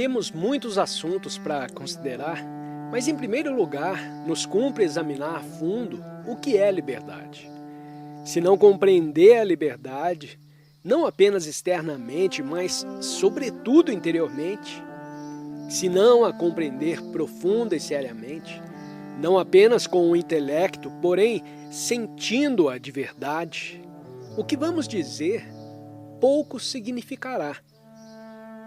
Temos muitos assuntos para considerar, mas em primeiro lugar, nos cumpre examinar a fundo o que é liberdade. Se não compreender a liberdade, não apenas externamente, mas sobretudo interiormente, se não a compreender profunda e seriamente, não apenas com o intelecto, porém sentindo-a de verdade, o que vamos dizer pouco significará.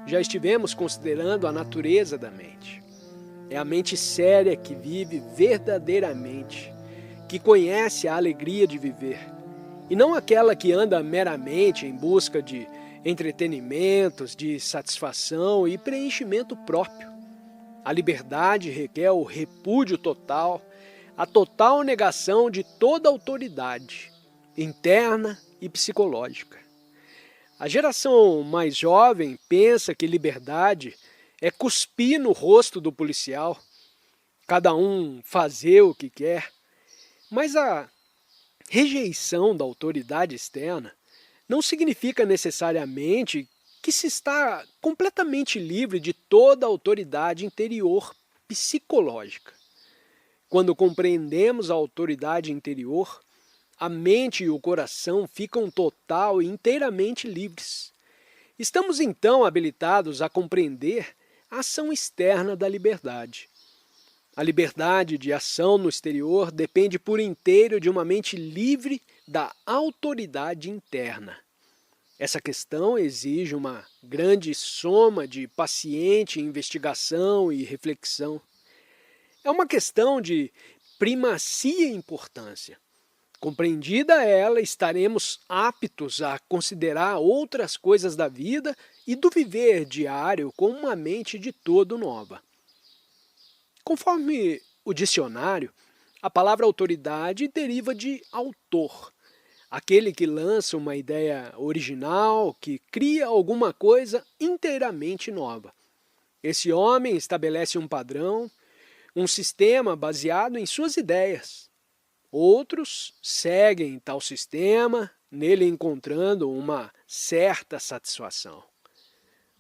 Já estivemos considerando a natureza da mente. É a mente séria que vive verdadeiramente, que conhece a alegria de viver, e não aquela que anda meramente em busca de entretenimentos, de satisfação e preenchimento próprio. A liberdade requer o repúdio total, a total negação de toda autoridade, interna e psicológica. A geração mais jovem pensa que liberdade é cuspir no rosto do policial, cada um fazer o que quer, mas a rejeição da autoridade externa não significa necessariamente que se está completamente livre de toda autoridade interior psicológica. Quando compreendemos a autoridade interior, a mente e o coração ficam total e inteiramente livres. Estamos então habilitados a compreender a ação externa da liberdade. A liberdade de ação no exterior depende por inteiro de uma mente livre da autoridade interna. Essa questão exige uma grande soma de paciente investigação e reflexão. É uma questão de primacia e importância. Compreendida ela, estaremos aptos a considerar outras coisas da vida e do viver diário com uma mente de todo nova. Conforme o dicionário, a palavra autoridade deriva de autor, aquele que lança uma ideia original, que cria alguma coisa inteiramente nova. Esse homem estabelece um padrão, um sistema baseado em suas ideias. Outros seguem tal sistema, nele encontrando uma certa satisfação.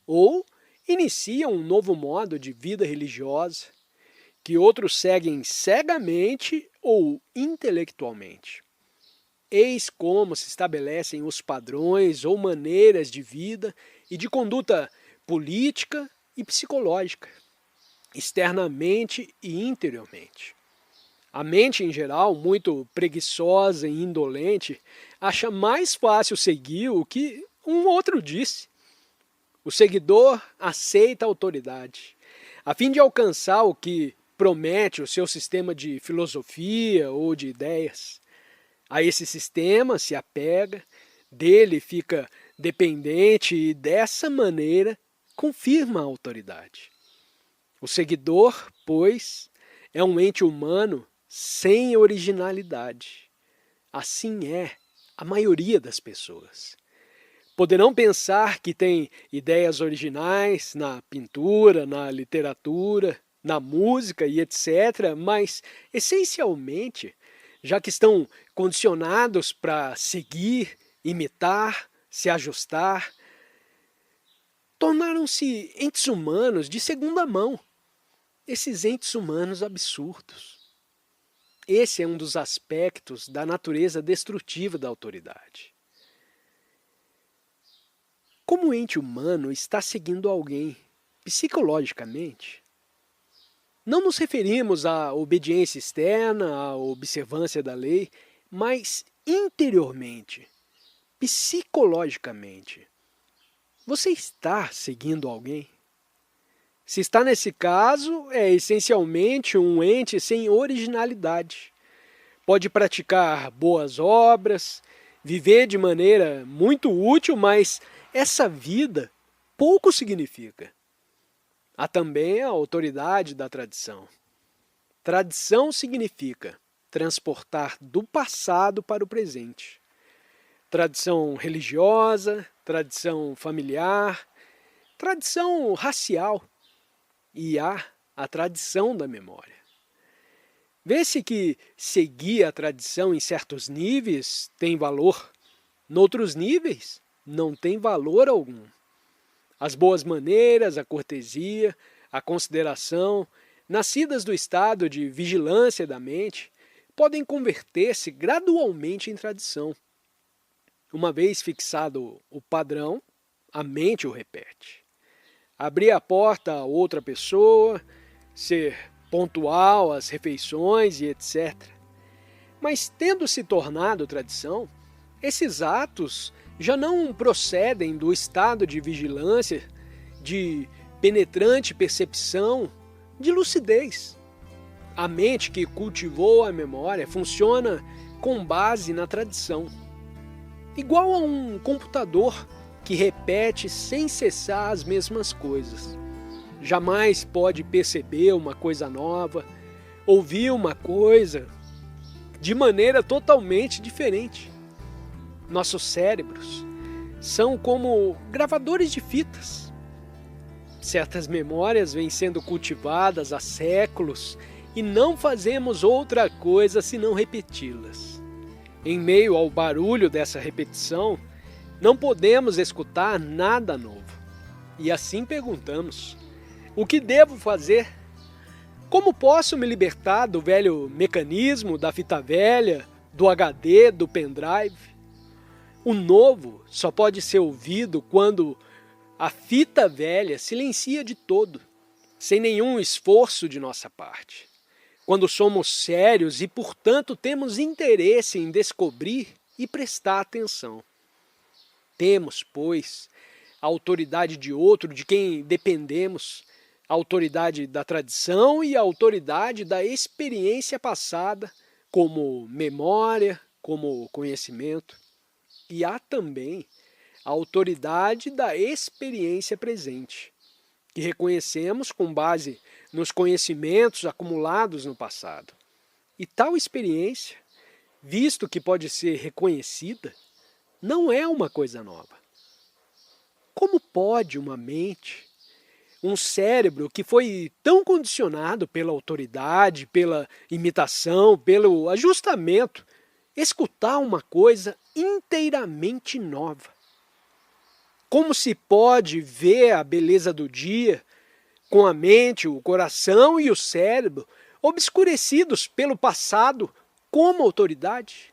Ou iniciam um novo modo de vida religiosa, que outros seguem cegamente ou intelectualmente. Eis como se estabelecem os padrões ou maneiras de vida e de conduta política e psicológica, externamente e interiormente. A mente, em geral, muito preguiçosa e indolente, acha mais fácil seguir o que um outro disse. O seguidor aceita a autoridade, a fim de alcançar o que promete o seu sistema de filosofia ou de ideias. A esse sistema se apega, dele fica dependente e, dessa maneira, confirma a autoridade. O seguidor, pois, é um ente humano sem originalidade. Assim é a maioria das pessoas. Poderão pensar que têm ideias originais na pintura, na literatura, na música e etc., mas, essencialmente, já que estão condicionados para seguir, imitar, se ajustar, tornaram-se entes humanos de segunda mão, esses entes humanos absurdos. Esse é um dos aspectos da natureza destrutiva da autoridade. Como o ente humano está seguindo alguém psicologicamente, não nos referimos à obediência externa, à observância da lei, mas interiormente, psicologicamente. Você está seguindo alguém? Se está nesse caso, é essencialmente um ente sem originalidade. Pode praticar boas obras, viver de maneira muito útil, mas essa vida pouco significa. Há também a autoridade da tradição. Tradição significa transportar do passado para o presente. Tradição religiosa, tradição familiar, tradição racial. E há a tradição da memória. Vê-se que seguir a tradição em certos níveis tem valor, noutros níveis não tem valor algum. As boas maneiras, a cortesia, a consideração, nascidas do estado de vigilância da mente, podem converter-se gradualmente em tradição. Uma vez fixado o padrão, a mente o repete. Abrir a porta a outra pessoa, ser pontual às refeições e etc. Mas tendo se tornado tradição, esses atos já não procedem do estado de vigilância, de penetrante percepção, de lucidez. A mente que cultivou a memória funciona com base na tradição. Igual a um computador que repete sem cessar as mesmas coisas. Jamais pode perceber uma coisa nova, ouvir uma coisa de maneira totalmente diferente. Nossos cérebros são como gravadores de fitas. Certas memórias vêm sendo cultivadas há séculos e não fazemos outra coisa senão repeti-las. Em meio ao barulho dessa repetição, não podemos escutar nada novo. E assim perguntamos: o que devo fazer? Como posso me libertar do velho mecanismo, da fita velha, do HD, do pendrive? O novo só pode ser ouvido quando a fita velha silencia de todo, sem nenhum esforço de nossa parte. Quando somos sérios e, portanto, temos interesse em descobrir e prestar atenção. Temos, pois, a autoridade de outro, de quem dependemos, a autoridade da tradição e a autoridade da experiência passada, como memória, como conhecimento. E há também a autoridade da experiência presente, que reconhecemos com base nos conhecimentos acumulados no passado. E tal experiência, visto que pode ser reconhecida, não é uma coisa nova. Como pode uma mente, um cérebro que foi tão condicionado pela autoridade, pela imitação, pelo ajustamento, escutar uma coisa inteiramente nova? Como se pode ver a beleza do dia com a mente, o coração e o cérebro obscurecidos pelo passado como autoridade?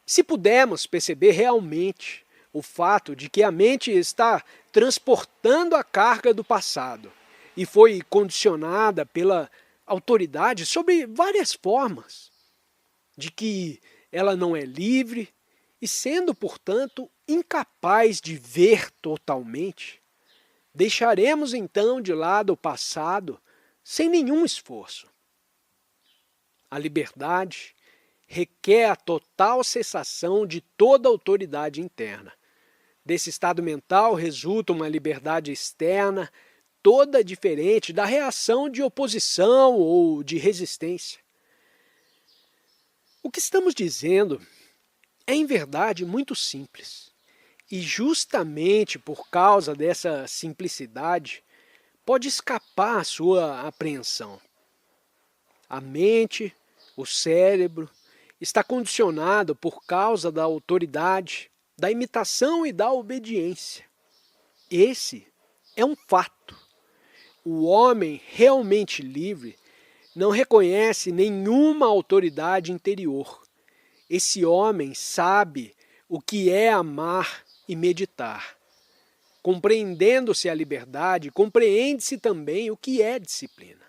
Se pudermos perceber realmente o fato de que a mente está transportando a carga do passado e foi condicionada pela autoridade sobre várias formas, de que ela não é livre e, sendo, portanto, incapaz de ver totalmente, deixaremos então de lado o passado sem nenhum esforço. A liberdade requer a total cessação de toda autoridade interna. Desse estado mental resulta uma liberdade externa, toda diferente da reação de oposição ou de resistência. O que estamos dizendo é, em verdade, muito simples. E justamente por causa dessa simplicidade, pode escapar a sua apreensão. A mente, o cérebro, está condicionado por causa da autoridade, da imitação e da obediência. Esse é um fato. O homem realmente livre não reconhece nenhuma autoridade interior. Esse homem sabe o que é amar e meditar. Compreendendo-se a liberdade, compreende-se também o que é disciplina.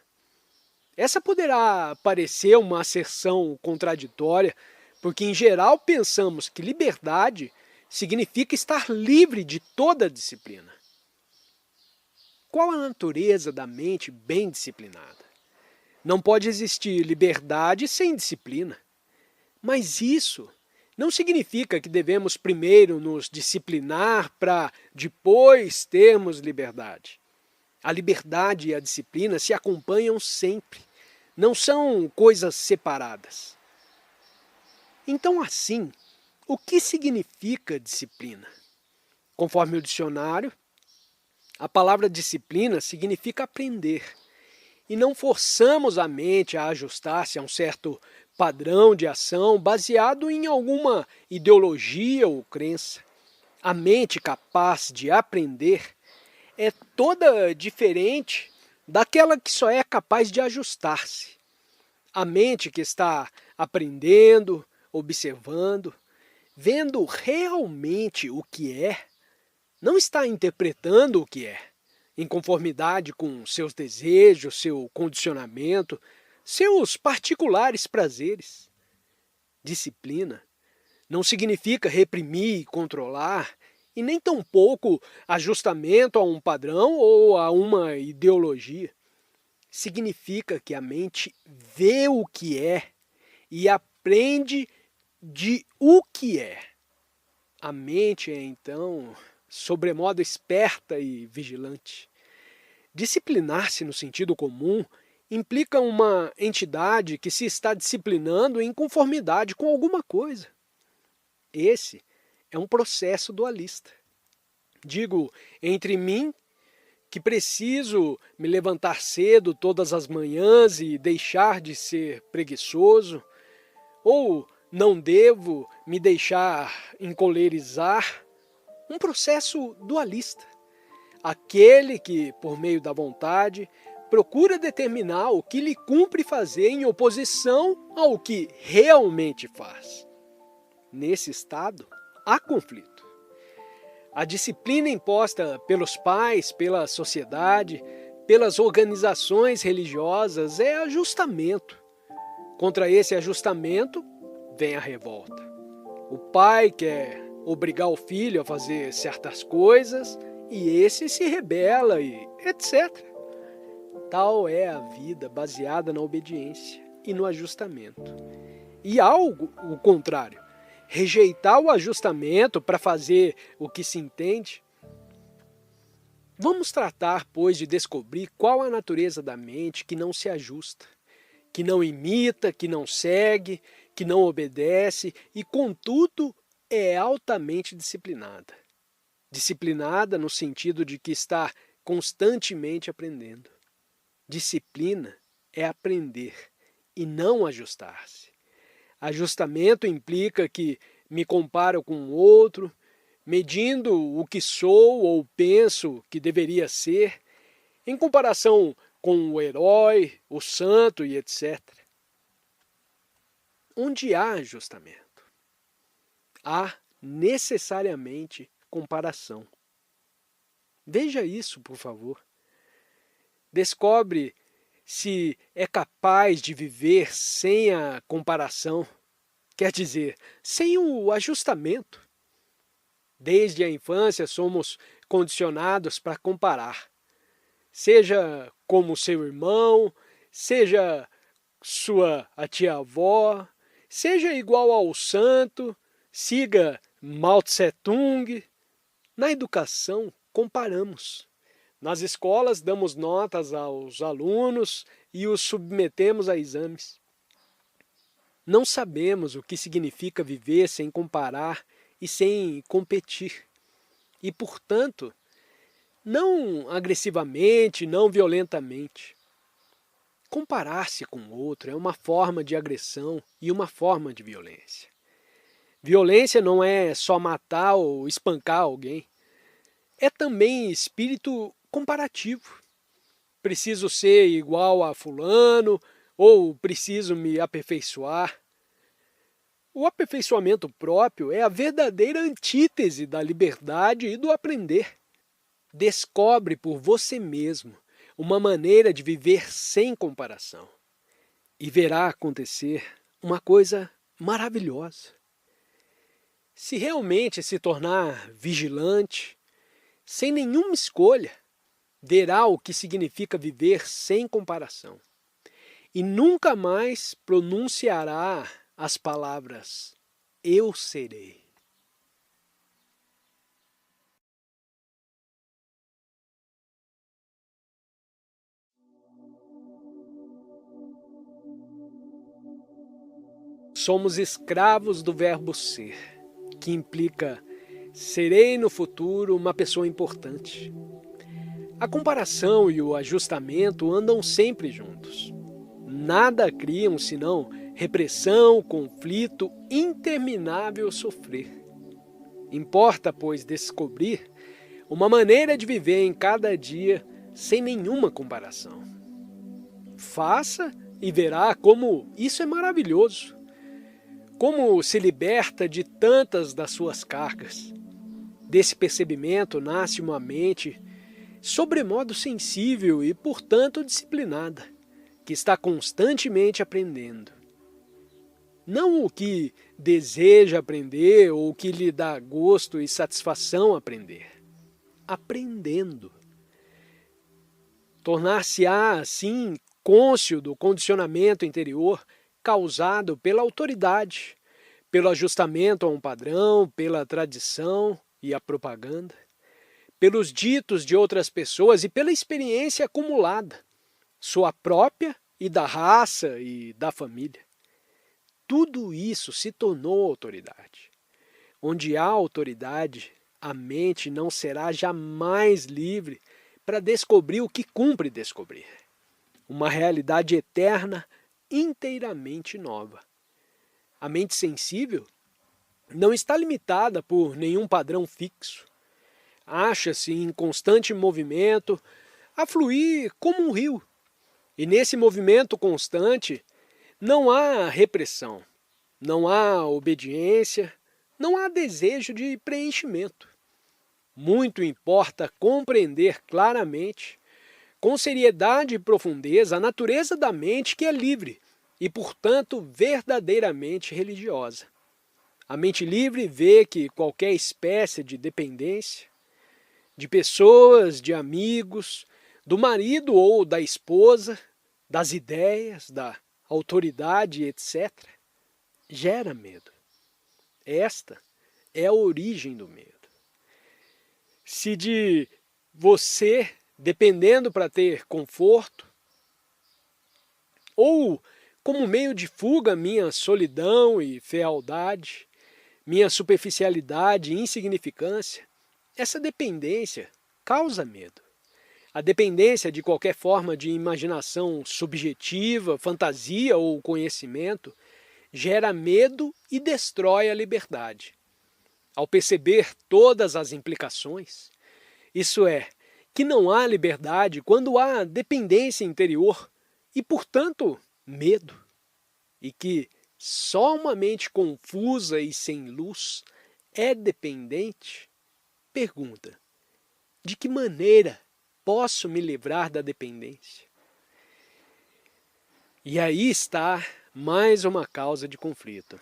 Essa poderá parecer uma asserção contraditória, porque em geral pensamos que liberdade significa estar livre de toda disciplina. Qual a natureza da mente bem disciplinada? Não pode existir liberdade sem disciplina. Mas isso não significa que devemos primeiro nos disciplinar para depois termos liberdade. A liberdade e a disciplina se acompanham sempre, não são coisas separadas. Então, assim, o que significa disciplina? Conforme o dicionário, a palavra disciplina significa aprender. E não forçamos a mente a ajustar-se a um certo padrão de ação baseado em alguma ideologia ou crença. A mente capaz de aprender é toda diferente daquela que só é capaz de ajustar-se. A mente que está aprendendo, observando, vendo realmente o que é, não está interpretando o que é, em conformidade com seus desejos, seu condicionamento, seus particulares prazeres. Disciplina não significa reprimir e controlar, e nem tampouco ajustamento a um padrão ou a uma ideologia. Significa que a mente vê o que é e aprende de o que é. A mente é, então, sobremodo esperta e vigilante. Disciplinar-se no sentido comum implica uma entidade que se está disciplinando em conformidade com alguma coisa. Esse é um processo dualista. Digo, entre mim, que preciso me levantar cedo todas as manhãs e deixar de ser preguiçoso, ou não devo me deixar encolerizar, um processo dualista. Aquele que, por meio da vontade, procura determinar o que lhe cumpre fazer em oposição ao que realmente faz. Nesse estado, há conflito. A disciplina imposta pelos pais, pela sociedade, pelas organizações religiosas é ajustamento. Contra esse ajustamento, vem a revolta. O pai quer obrigar o filho a fazer certas coisas e esse se rebela e etc. Tal é a vida baseada na obediência e no ajustamento. E algo o contrário, rejeitar o ajustamento para fazer o que se entende. Vamos tratar, pois, de descobrir qual a natureza da mente que não se ajusta, que não imita, que não segue, que não obedece e, contudo, é altamente disciplinada. Disciplinada no sentido de que está constantemente aprendendo. Disciplina é aprender e não ajustar-se. Ajustamento implica que me comparo com o outro, medindo o que sou ou penso que deveria ser, em comparação com o herói, o santo e etc. Onde há ajustamento, há necessariamente comparação. Veja isso, por favor. Descobre se é capaz de viver sem a comparação, quer dizer, sem o ajustamento. Desde a infância somos condicionados para comparar, seja como seu irmão, seja sua tia-avó, seja igual ao santo, siga Mao Tse-tung. Na educação, comparamos. Nas escolas, damos notas aos alunos e os submetemos a exames. Não sabemos o que significa viver sem comparar e sem competir. E, portanto, não agressivamente, não violentamente. Comparar-se com o outro é uma forma de agressão e uma forma de violência. Violência não é só matar ou espancar alguém. É também espírito comparativo. Preciso ser igual a fulano ou preciso me aperfeiçoar. O aperfeiçoamento próprio é a verdadeira antítese da liberdade e do aprender. Descobre por você mesmo uma maneira de viver sem comparação e verá acontecer uma coisa maravilhosa. Se realmente se tornar vigilante, sem nenhuma escolha, verá o que significa viver sem comparação. E nunca mais pronunciará as palavras "eu serei". Somos escravos do verbo ser, que implica serei no futuro uma pessoa importante. A comparação e o ajustamento andam sempre juntos. Nada criam senão repressão, conflito, interminável sofrer. Importa, pois, descobrir uma maneira de viver em cada dia sem nenhuma comparação. Faça e verá como isso é maravilhoso, como se liberta de tantas das suas cargas. Desse percebimento nasce uma mente sobremodo sensível e, portanto, disciplinada, que está constantemente aprendendo. Não o que deseja aprender ou o que lhe dá gosto e satisfação aprender. Aprendendo. Tornar-se-á, assim, cônscio do condicionamento interior causado pela autoridade, pelo ajustamento a um padrão, pela tradição e a propaganda, pelos ditos de outras pessoas e pela experiência acumulada, sua própria e da raça e da família. Tudo isso se tornou autoridade. Onde há autoridade, a mente não será jamais livre para descobrir o que cumpre descobrir. Uma realidade eterna, inteiramente nova. A mente sensível não está limitada por nenhum padrão fixo. Acha-se em constante movimento, a fluir como um rio. E nesse movimento constante, não há repressão, não há obediência, não há desejo de preenchimento. Muito importa compreender claramente, com seriedade e profundeza, a natureza da mente que é livre e, portanto, verdadeiramente religiosa. A mente livre vê que qualquer espécie de dependência, de pessoas, de amigos, do marido ou da esposa, das ideias, da autoridade, etc., gera medo. Esta é a origem do medo. Se de você, dependendo para ter conforto, ou como meio de fuga minha solidão e fealdade, minha superficialidade e insignificância, essa dependência causa medo. A dependência de qualquer forma de imaginação subjetiva, fantasia ou conhecimento gera medo e destrói a liberdade. Ao perceber todas as implicações, isso é, que não há liberdade quando há dependência interior e, portanto, medo, e que só uma mente confusa e sem luz é dependente, pergunta: de que maneira posso me livrar da dependência? E aí está mais uma causa de conflito.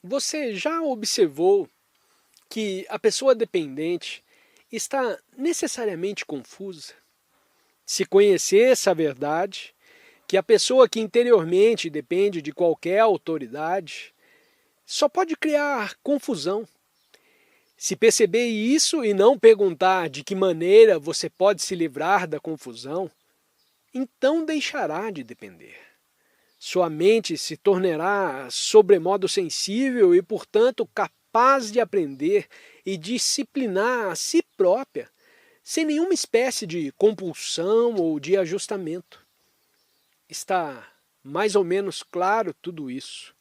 Você já observou que a pessoa dependente está necessariamente confusa? Se conhecesse a verdade, que a pessoa que interiormente depende de qualquer autoridade só pode criar confusão. Se perceber isso e não perguntar de que maneira você pode se livrar da confusão, então deixará de depender. Sua mente se tornará sobremodo sensível e, portanto, capaz de aprender e disciplinar a si própria, sem nenhuma espécie de compulsão ou de ajustamento. Está mais ou menos claro tudo isso.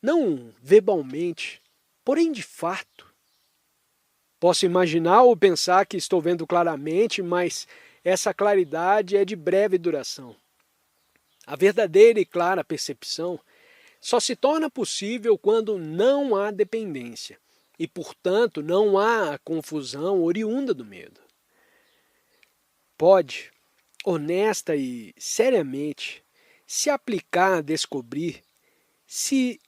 Não verbalmente, porém de fato. Posso imaginar ou pensar que estou vendo claramente, mas essa claridade é de breve duração. A verdadeira e clara percepção só se torna possível quando não há dependência e, portanto, não há a confusão oriunda do medo. Pode, honesta e seriamente, se aplicar a descobrir se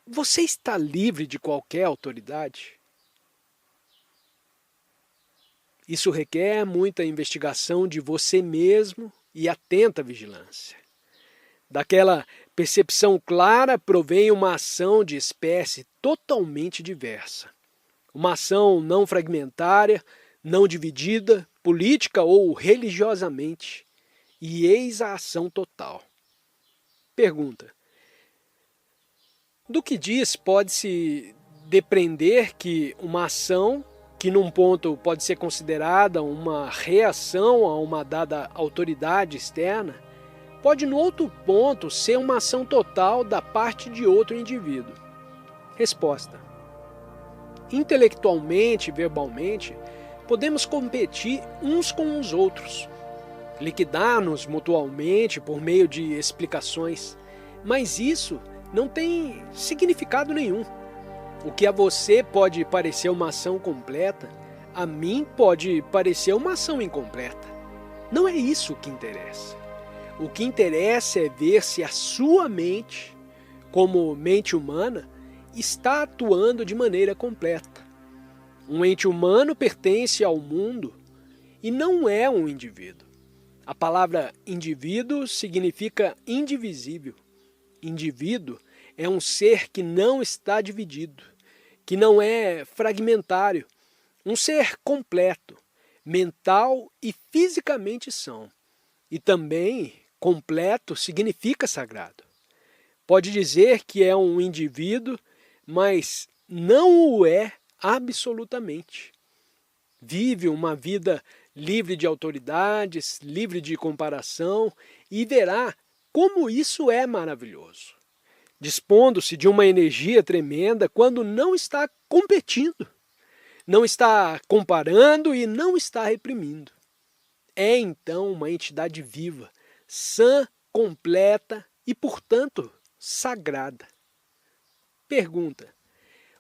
você está livre de qualquer autoridade? Isso requer muita investigação de você mesmo e atenta vigilância. Daquela percepção clara provém uma ação de espécie totalmente diversa. Uma ação não fragmentária, não dividida, política ou religiosamente. E eis a ação total. Pergunta: do que diz pode-se depreender que uma ação, que num ponto pode ser considerada uma reação a uma dada autoridade externa, pode no outro ponto ser uma ação total da parte de outro indivíduo? Resposta: intelectualmente, verbalmente, podemos competir uns com os outros, liquidar-nos mutualmente por meio de explicações, mas isso não tem significado nenhum. O que a você pode parecer uma ação completa, a mim pode parecer uma ação incompleta. Não é isso que interessa. O que interessa é ver se a sua mente, como mente humana, está atuando de maneira completa. Um ente humano pertence ao mundo e não é um indivíduo. A palavra indivíduo significa indivisível. Indivíduo é um ser que não está dividido, que não é fragmentário, um ser completo, mental e fisicamente são. E também completo significa sagrado. Pode dizer que é um indivíduo, mas não o é absolutamente. Vive uma vida livre de autoridades, livre de comparação e verá como isso é maravilhoso. Dispondo-se de uma energia tremenda quando não está competindo, não está comparando e não está reprimindo. É então uma entidade viva, sã, completa e, portanto, sagrada. Pergunta: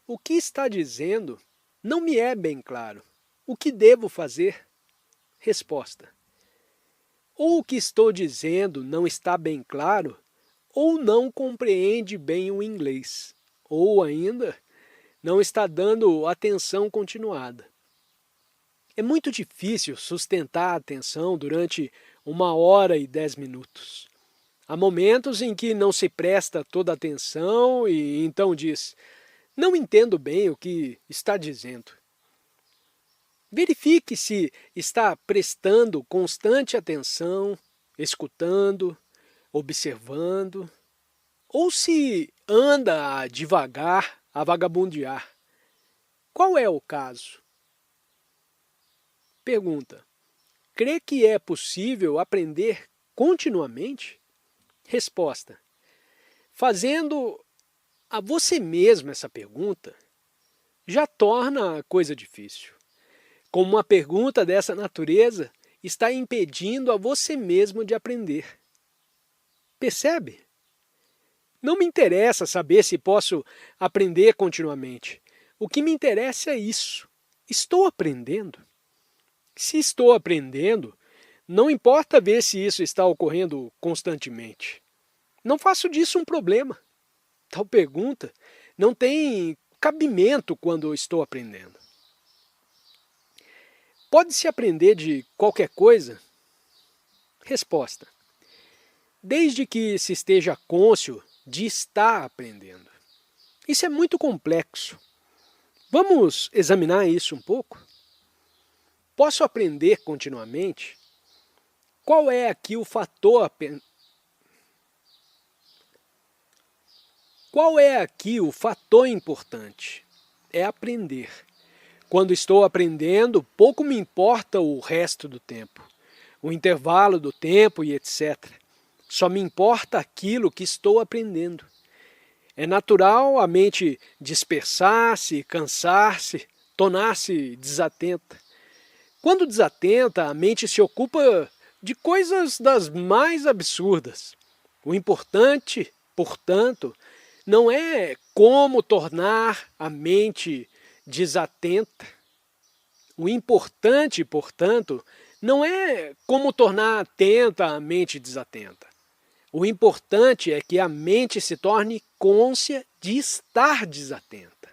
o que está dizendo não me é bem claro. O que devo fazer? Resposta: ou o que estou dizendo não está bem claro, ou não compreende bem o inglês, ou ainda não está dando atenção continuada. É muito difícil sustentar a atenção durante 1 hora e 10 minutos. Há momentos em que não se presta toda a atenção e então diz: não entendo bem o que está dizendo. Verifique se está prestando constante atenção, escutando, observando, ou se anda devagar a vagabundear. Qual é o caso? Pergunta: crê que é possível aprender continuamente? Resposta: fazendo a você mesmo essa pergunta, já torna a coisa difícil. Como uma pergunta dessa natureza está impedindo a você mesmo de aprender. Percebe? Não me interessa saber se posso aprender continuamente. O que me interessa é isso. Estou aprendendo? Se estou aprendendo, não importa ver se isso está ocorrendo constantemente. Não faço disso um problema. Tal pergunta não tem cabimento quando estou aprendendo. Pode-se aprender de qualquer coisa? Resposta: desde que se esteja cônscio de estar aprendendo. Isso é muito complexo. Vamos examinar isso um pouco? Posso aprender continuamente? Qual é aqui o fator importante? É aprender. Quando estou aprendendo, pouco me importa o resto do tempo, o intervalo do tempo e etc. Só me importa aquilo que estou aprendendo. É natural a mente dispersar-se, cansar-se, tornar-se desatenta. Quando desatenta, a mente se ocupa de coisas das mais absurdas. O importante, portanto, não é como tornar a mente desatenta. O importante, portanto, não é como tornar atenta a mente desatenta. O importante é que a mente se torne cônscia de estar desatenta.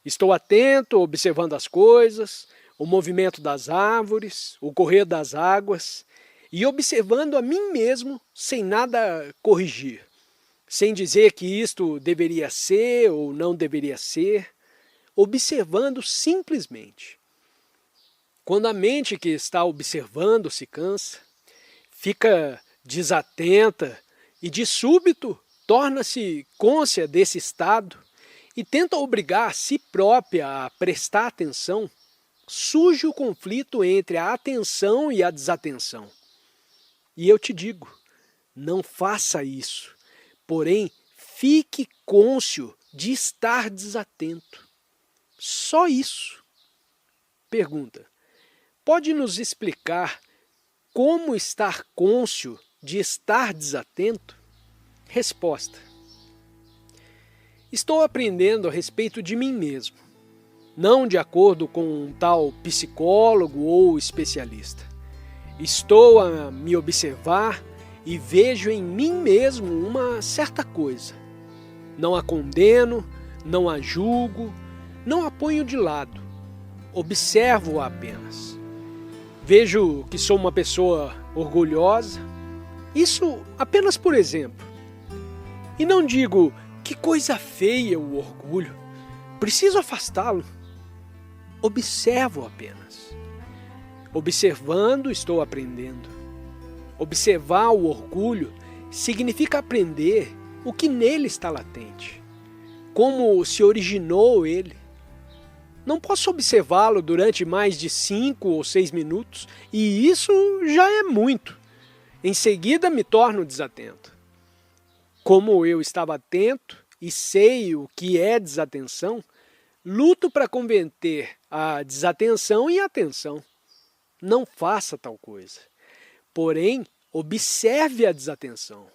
Estou atento, observando as coisas, o movimento das árvores, o correr das águas, e observando a mim mesmo sem nada corrigir, sem dizer que isto deveria ser ou não deveria ser, observando simplesmente. Quando a mente que está observando se cansa, fica desatenta e de súbito torna-se cônscia desse estado e tenta obrigar a si própria a prestar atenção, surge o conflito entre a atenção e a desatenção. E eu te digo, não faça isso, porém fique cônscio de estar desatento. Só isso. Pergunta: pode nos explicar como estar cônscio de estar desatento? Resposta: estou aprendendo a respeito de mim mesmo, não de acordo com um tal psicólogo ou especialista. Estou a me observar e vejo em mim mesmo uma certa coisa. Não a condeno, não a julgo, não a ponho de lado. Observo-a apenas. Vejo que sou uma pessoa orgulhosa, isso apenas por exemplo. E não digo, que coisa feia o orgulho, preciso afastá-lo. Observo apenas. Observando, estou aprendendo. Observar o orgulho significa aprender o que nele está latente, como se originou ele. Não posso observá-lo durante mais de 5 ou 6 minutos, e isso já é muito. Em seguida me torno desatento. Como eu estava atento e sei o que é desatenção, luto para converter a desatenção em atenção. Não faça tal coisa. Porém, observe a desatenção.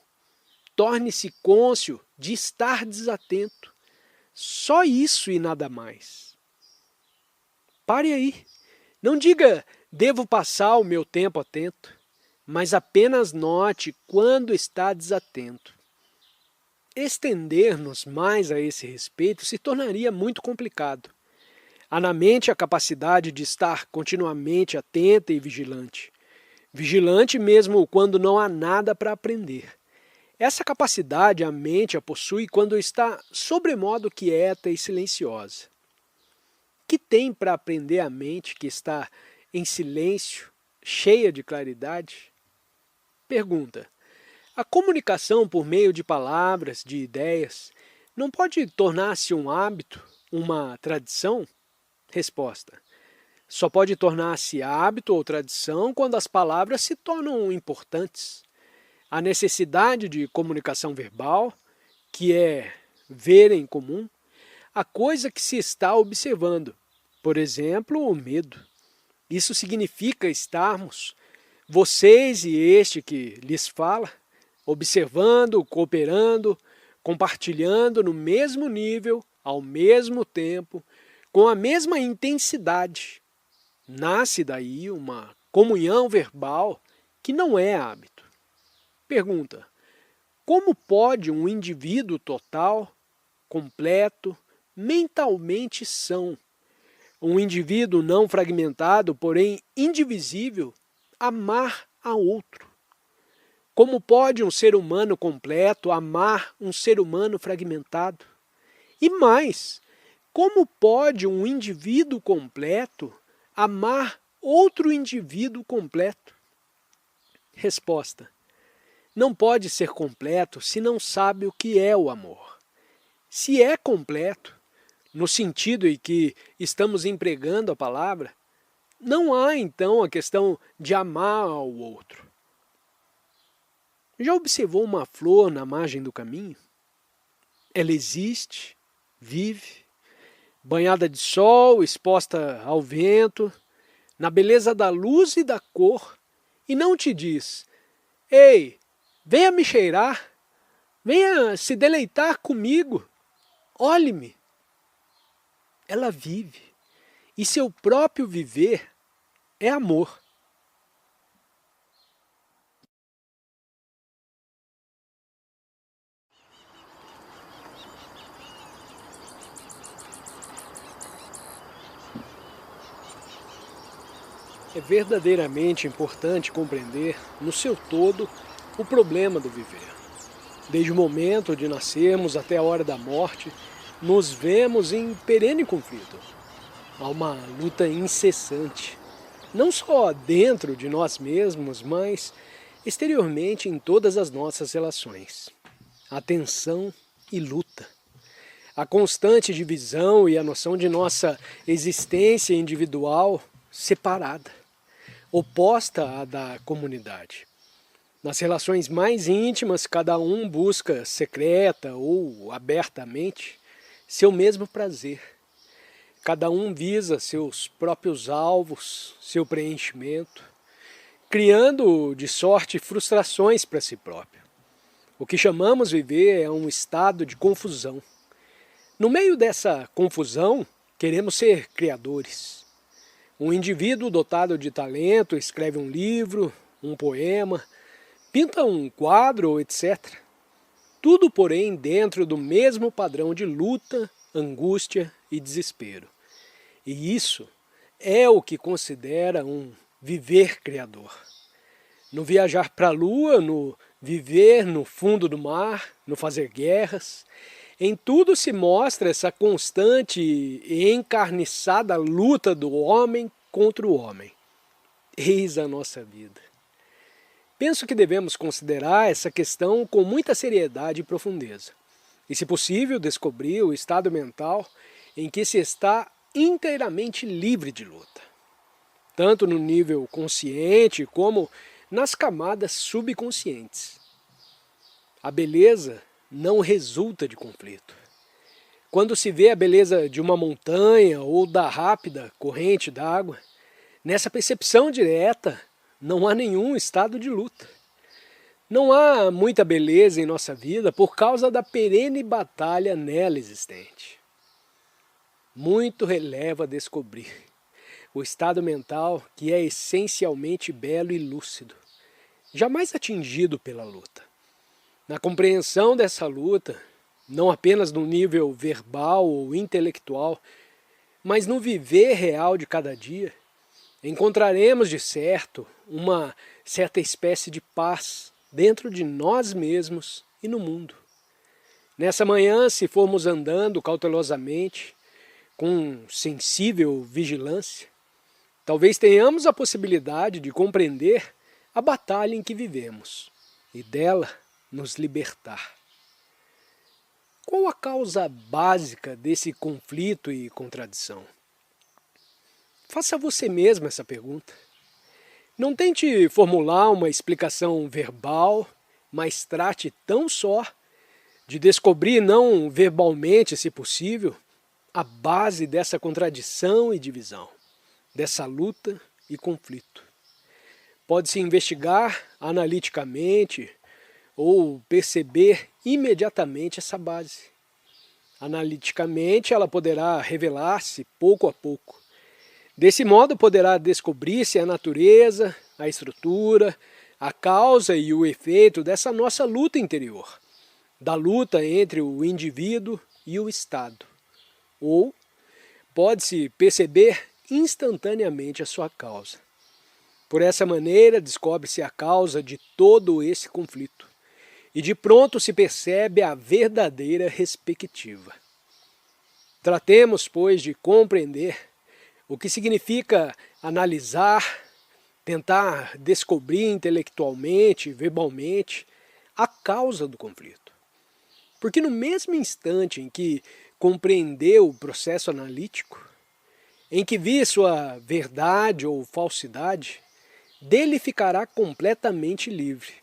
Torne-se cônscio de estar desatento. Só isso e nada mais. Pare aí. Não diga, devo passar o meu tempo atento, mas apenas note quando está desatento. Estender-nos mais a esse respeito se tornaria muito complicado. Há na mente a capacidade de estar continuamente atenta e vigilante. Vigilante mesmo quando não há nada para aprender. Essa capacidade a mente a possui quando está sobremodo quieta e silenciosa. Que tem para aprender a mente que está em silêncio, cheia de claridade? Pergunta: a comunicação por meio de palavras, de ideias, não pode tornar-se um hábito, uma tradição? Resposta: só pode tornar-se hábito ou tradição quando as palavras se tornam importantes. A necessidade de comunicação verbal, que é ver em comum, a coisa que se está observando, por exemplo, o medo. Isso significa estarmos, vocês e este que lhes fala, observando, cooperando, compartilhando no mesmo nível, ao mesmo tempo, com a mesma intensidade. Nasce daí uma comunhão verbal que não é hábito. Pergunta: como pode um indivíduo total, completo, mentalmente são, um indivíduo não fragmentado, porém indivisível, amar a outro? Como pode um ser humano completo amar um ser humano fragmentado? E mais, como pode um indivíduo completo amar outro indivíduo completo? Resposta: não pode ser completo se não sabe o que é o amor. Se é completo, no sentido em que estamos empregando a palavra, não há então a questão de amar ao outro. Já observou uma flor na margem do caminho? Ela existe, vive, banhada de sol, exposta ao vento, na beleza da luz e da cor, e não te diz: ei, venha me cheirar, venha se deleitar comigo, olhe-me. Ela vive, e seu próprio viver é amor. É verdadeiramente importante compreender, no seu todo, o problema do viver. Desde o momento de nascermos até a hora da morte, nos vemos em perene conflito. Há uma luta incessante, não só dentro de nós mesmos, mas exteriormente em todas as nossas relações. A tensão e luta. A constante divisão e a noção de nossa existência individual separada, oposta à da comunidade. Nas relações mais íntimas, cada um busca secreta ou abertamente seu mesmo prazer. Cada um visa seus próprios alvos, seu preenchimento, criando de sorte frustrações para si próprio. O que chamamos viver é um estado de confusão. No meio dessa confusão, queremos ser criadores. Um indivíduo dotado de talento escreve um livro, um poema, pinta um quadro, etc. Tudo, porém, dentro do mesmo padrão de luta, angústia e desespero. E isso é o que considera um viver criador. No viajar para a lua, no viver no fundo do mar, no fazer guerras, em tudo se mostra essa constante e encarniçada luta do homem contra o homem. Eis a nossa vida. Penso que devemos considerar essa questão com muita seriedade e profundeza. E, se possível, descobrir o estado mental em que se está inteiramente livre de luta. Tanto no nível consciente como nas camadas subconscientes. A beleza não resulta de conflito. Quando se vê a beleza de uma montanha ou da rápida corrente d'água, nessa percepção direta não há nenhum estado de luta. Não há muita beleza em nossa vida por causa da perene batalha nela existente. Muito releva descobrir o estado mental que é essencialmente belo e lúcido, jamais atingido pela luta. Na compreensão dessa luta, não apenas no nível verbal ou intelectual, mas no viver real de cada dia, encontraremos de certo uma certa espécie de paz dentro de nós mesmos e no mundo. Nessa manhã, se formos andando cautelosamente, com sensível vigilância, talvez tenhamos a possibilidade de compreender a batalha em que vivemos e dela nos libertar. Qual a causa básica desse conflito e contradição? Faça você mesmo essa pergunta. Não tente formular uma explicação verbal, mas trate tão só de descobrir não verbalmente, se possível, a base dessa contradição e divisão, dessa luta e conflito. Pode-se investigar analiticamente ou perceber imediatamente essa base. Analiticamente, ela poderá revelar-se pouco a pouco. Desse modo, poderá descobrir-se a natureza, a estrutura, a causa e o efeito dessa nossa luta interior, da luta entre o indivíduo e o Estado. Ou pode-se perceber instantaneamente a sua causa. Por essa maneira, descobre-se a causa de todo esse conflito. E de pronto se percebe a verdadeira respectiva. Tratemos, pois, de compreender o que significa analisar, tentar descobrir intelectualmente, verbalmente, a causa do conflito. Porque no mesmo instante em que compreendeu o processo analítico, em que vi sua verdade ou falsidade, dele ficará completamente livre.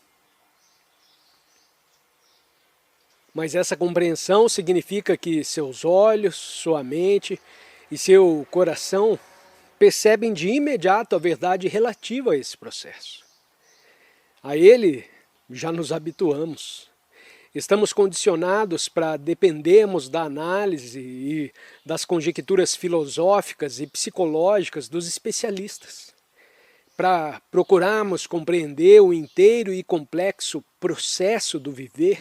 Mas essa compreensão significa que seus olhos, sua mente e seu coração percebem de imediato a verdade relativa a esse processo. A ele já nos habituamos. Estamos condicionados para dependermos da análise e das conjecturas filosóficas e psicológicas dos especialistas, para procurarmos compreender o inteiro e complexo processo do viver,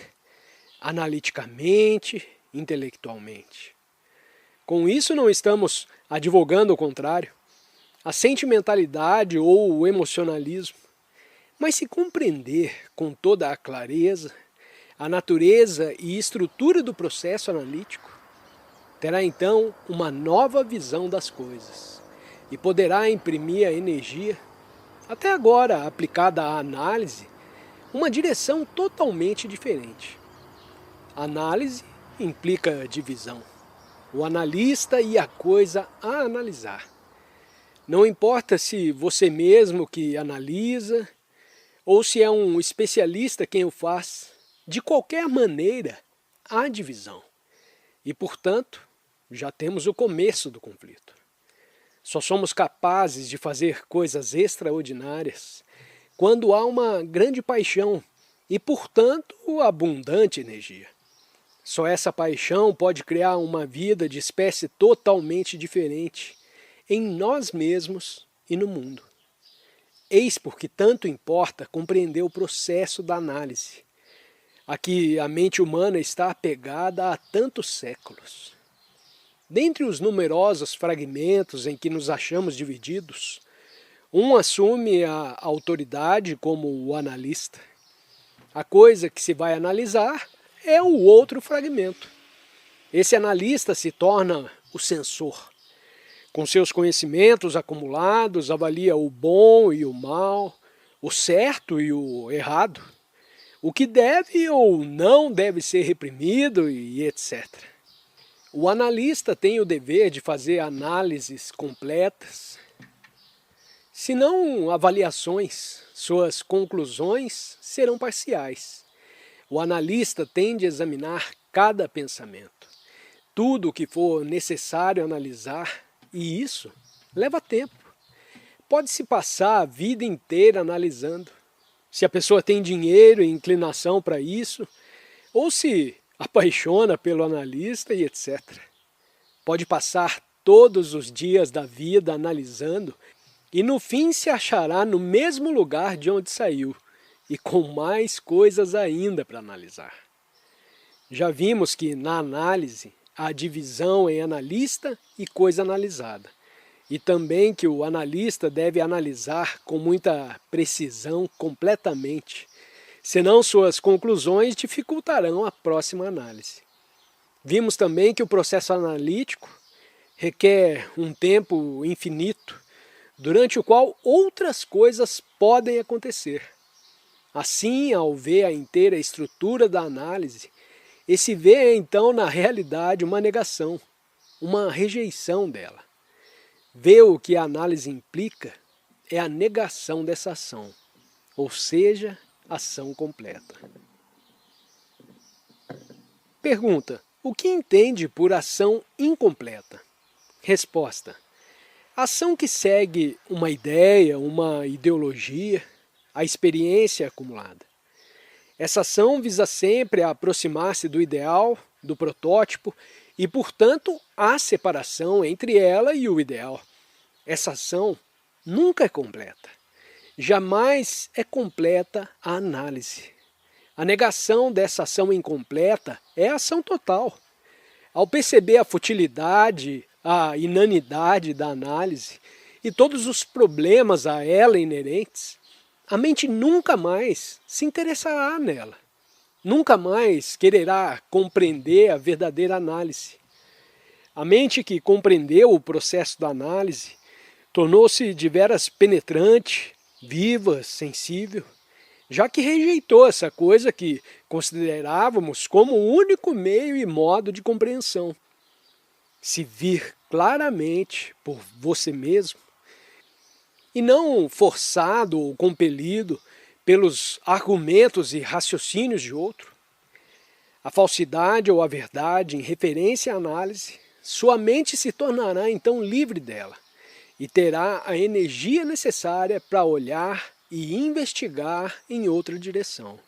analiticamente, intelectualmente. Com isso não estamos advogando o contrário, a sentimentalidade ou o emocionalismo, mas se compreender com toda a clareza a natureza e estrutura do processo analítico, terá então uma nova visão das coisas e poderá imprimir a energia, até agora aplicada à análise, uma direção totalmente diferente. A análise implica divisão. O analista e a coisa a analisar. Não importa se você mesmo que analisa ou se é um especialista quem o faz, de qualquer maneira há divisão. E, portanto, já temos o começo do conflito. Só somos capazes de fazer coisas extraordinárias quando há uma grande paixão e, portanto, abundante energia. Só essa paixão pode criar uma vida de espécie totalmente diferente em nós mesmos e no mundo. Eis porque tanto importa compreender o processo da análise, a que a mente humana está apegada há tantos séculos. Dentre os numerosos fragmentos em que nos achamos divididos, um assume a autoridade como o analista. A coisa que se vai analisar é o outro fragmento. Esse analista se torna o sensor. Com seus conhecimentos acumulados, avalia o bom e o mal, o certo e o errado, o que deve ou não deve ser reprimido e etc. O analista tem o dever de fazer análises completas, se não avaliações, suas conclusões serão parciais. O analista tem de examinar cada pensamento, tudo o que for necessário analisar, e isso leva tempo. Pode-se passar a vida inteira analisando, se a pessoa tem dinheiro e inclinação para isso, ou se apaixona pelo analista e etc. Pode passar todos os dias da vida analisando e no fim se achará no mesmo lugar de onde saiu e com mais coisas ainda para analisar. Já vimos que na análise há divisão em analista e coisa analisada, e também que o analista deve analisar com muita precisão completamente, senão suas conclusões dificultarão a próxima análise. Vimos também que o processo analítico requer um tempo infinito, durante o qual outras coisas podem acontecer. Assim, ao ver a inteira estrutura da análise, esse vê é então na realidade uma negação, uma rejeição dela. Ver o que a análise implica é a negação dessa ação, ou seja, ação completa. Pergunta: o que entende por ação incompleta? Resposta: ação que segue uma ideia, uma ideologia, a experiência acumulada. Essa ação visa sempre aproximar-se do ideal, do protótipo, e, portanto, há separação entre ela e o ideal. Essa ação nunca é completa. Jamais é completa a análise. A negação dessa ação incompleta é a ação total. Ao perceber a futilidade, a inanidade da análise e todos os problemas a ela inerentes, a mente nunca mais se interessará nela. Nunca mais quererá compreender a verdadeira análise. A mente que compreendeu o processo da análise tornou-se de veras penetrante, viva, sensível, já que rejeitou essa coisa que considerávamos como o único meio e modo de compreensão. Se vir claramente por você mesmo, e não forçado ou compelido pelos argumentos e raciocínios de outro, a falsidade ou a verdade em referência à análise, sua mente se tornará então livre dela e terá a energia necessária para olhar e investigar em outra direção.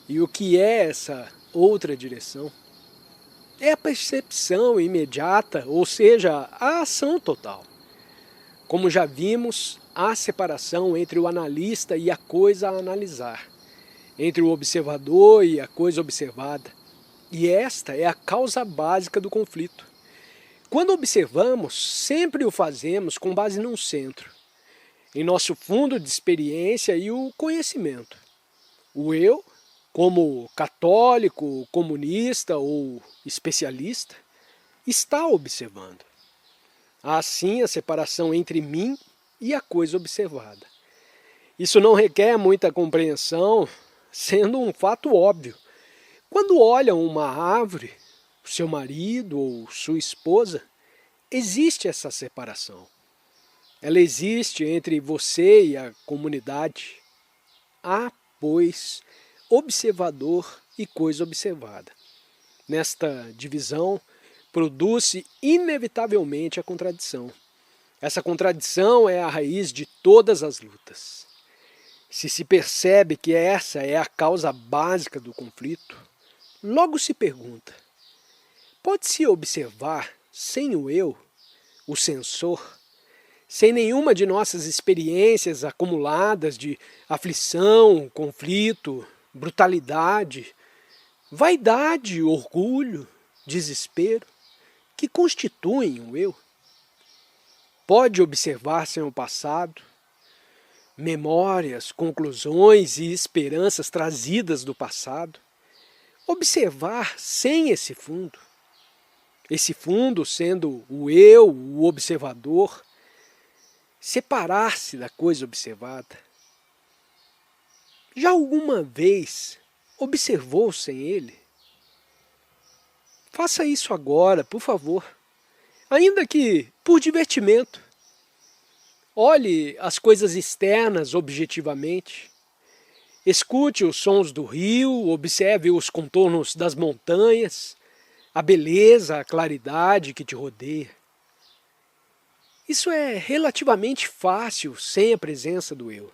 E o que é essa outra direção? É a percepção imediata, ou seja, a ação total. Como já vimos, há separação entre o analista e a coisa a analisar, entre o observador e a coisa observada. E esta é a causa básica do conflito. Quando observamos, sempre o fazemos com base num centro, em nosso fundo de experiência e o conhecimento. O eu, como católico, comunista ou especialista, está observando. Há assim a separação entre mim e a coisa observada. Isso não requer muita compreensão, sendo um fato óbvio. Quando olham uma árvore, seu marido ou sua esposa, existe essa separação. Ela existe entre você e a comunidade. Há, pois, observador e coisa observada. Nesta divisão, produz-se inevitavelmente a contradição. Essa contradição é a raiz de todas as lutas. Se percebe que essa é a causa básica do conflito, logo se pergunta: pode-se observar sem o eu, o sensor, sem nenhuma de nossas experiências acumuladas de aflição, conflito, brutalidade, vaidade, orgulho, desespero, que constituem o eu? Pode observar sem o passado, memórias, conclusões e esperanças trazidas do passado, observar sem esse fundo sendo o eu, o observador, separar-se da coisa observada. Já alguma vez observou sem ele? Faça isso agora, por favor, ainda que por divertimento. Olhe as coisas externas objetivamente. Escute os sons do rio, observe os contornos das montanhas, a beleza, a claridade que te rodeia. Isso é relativamente fácil sem a presença do eu,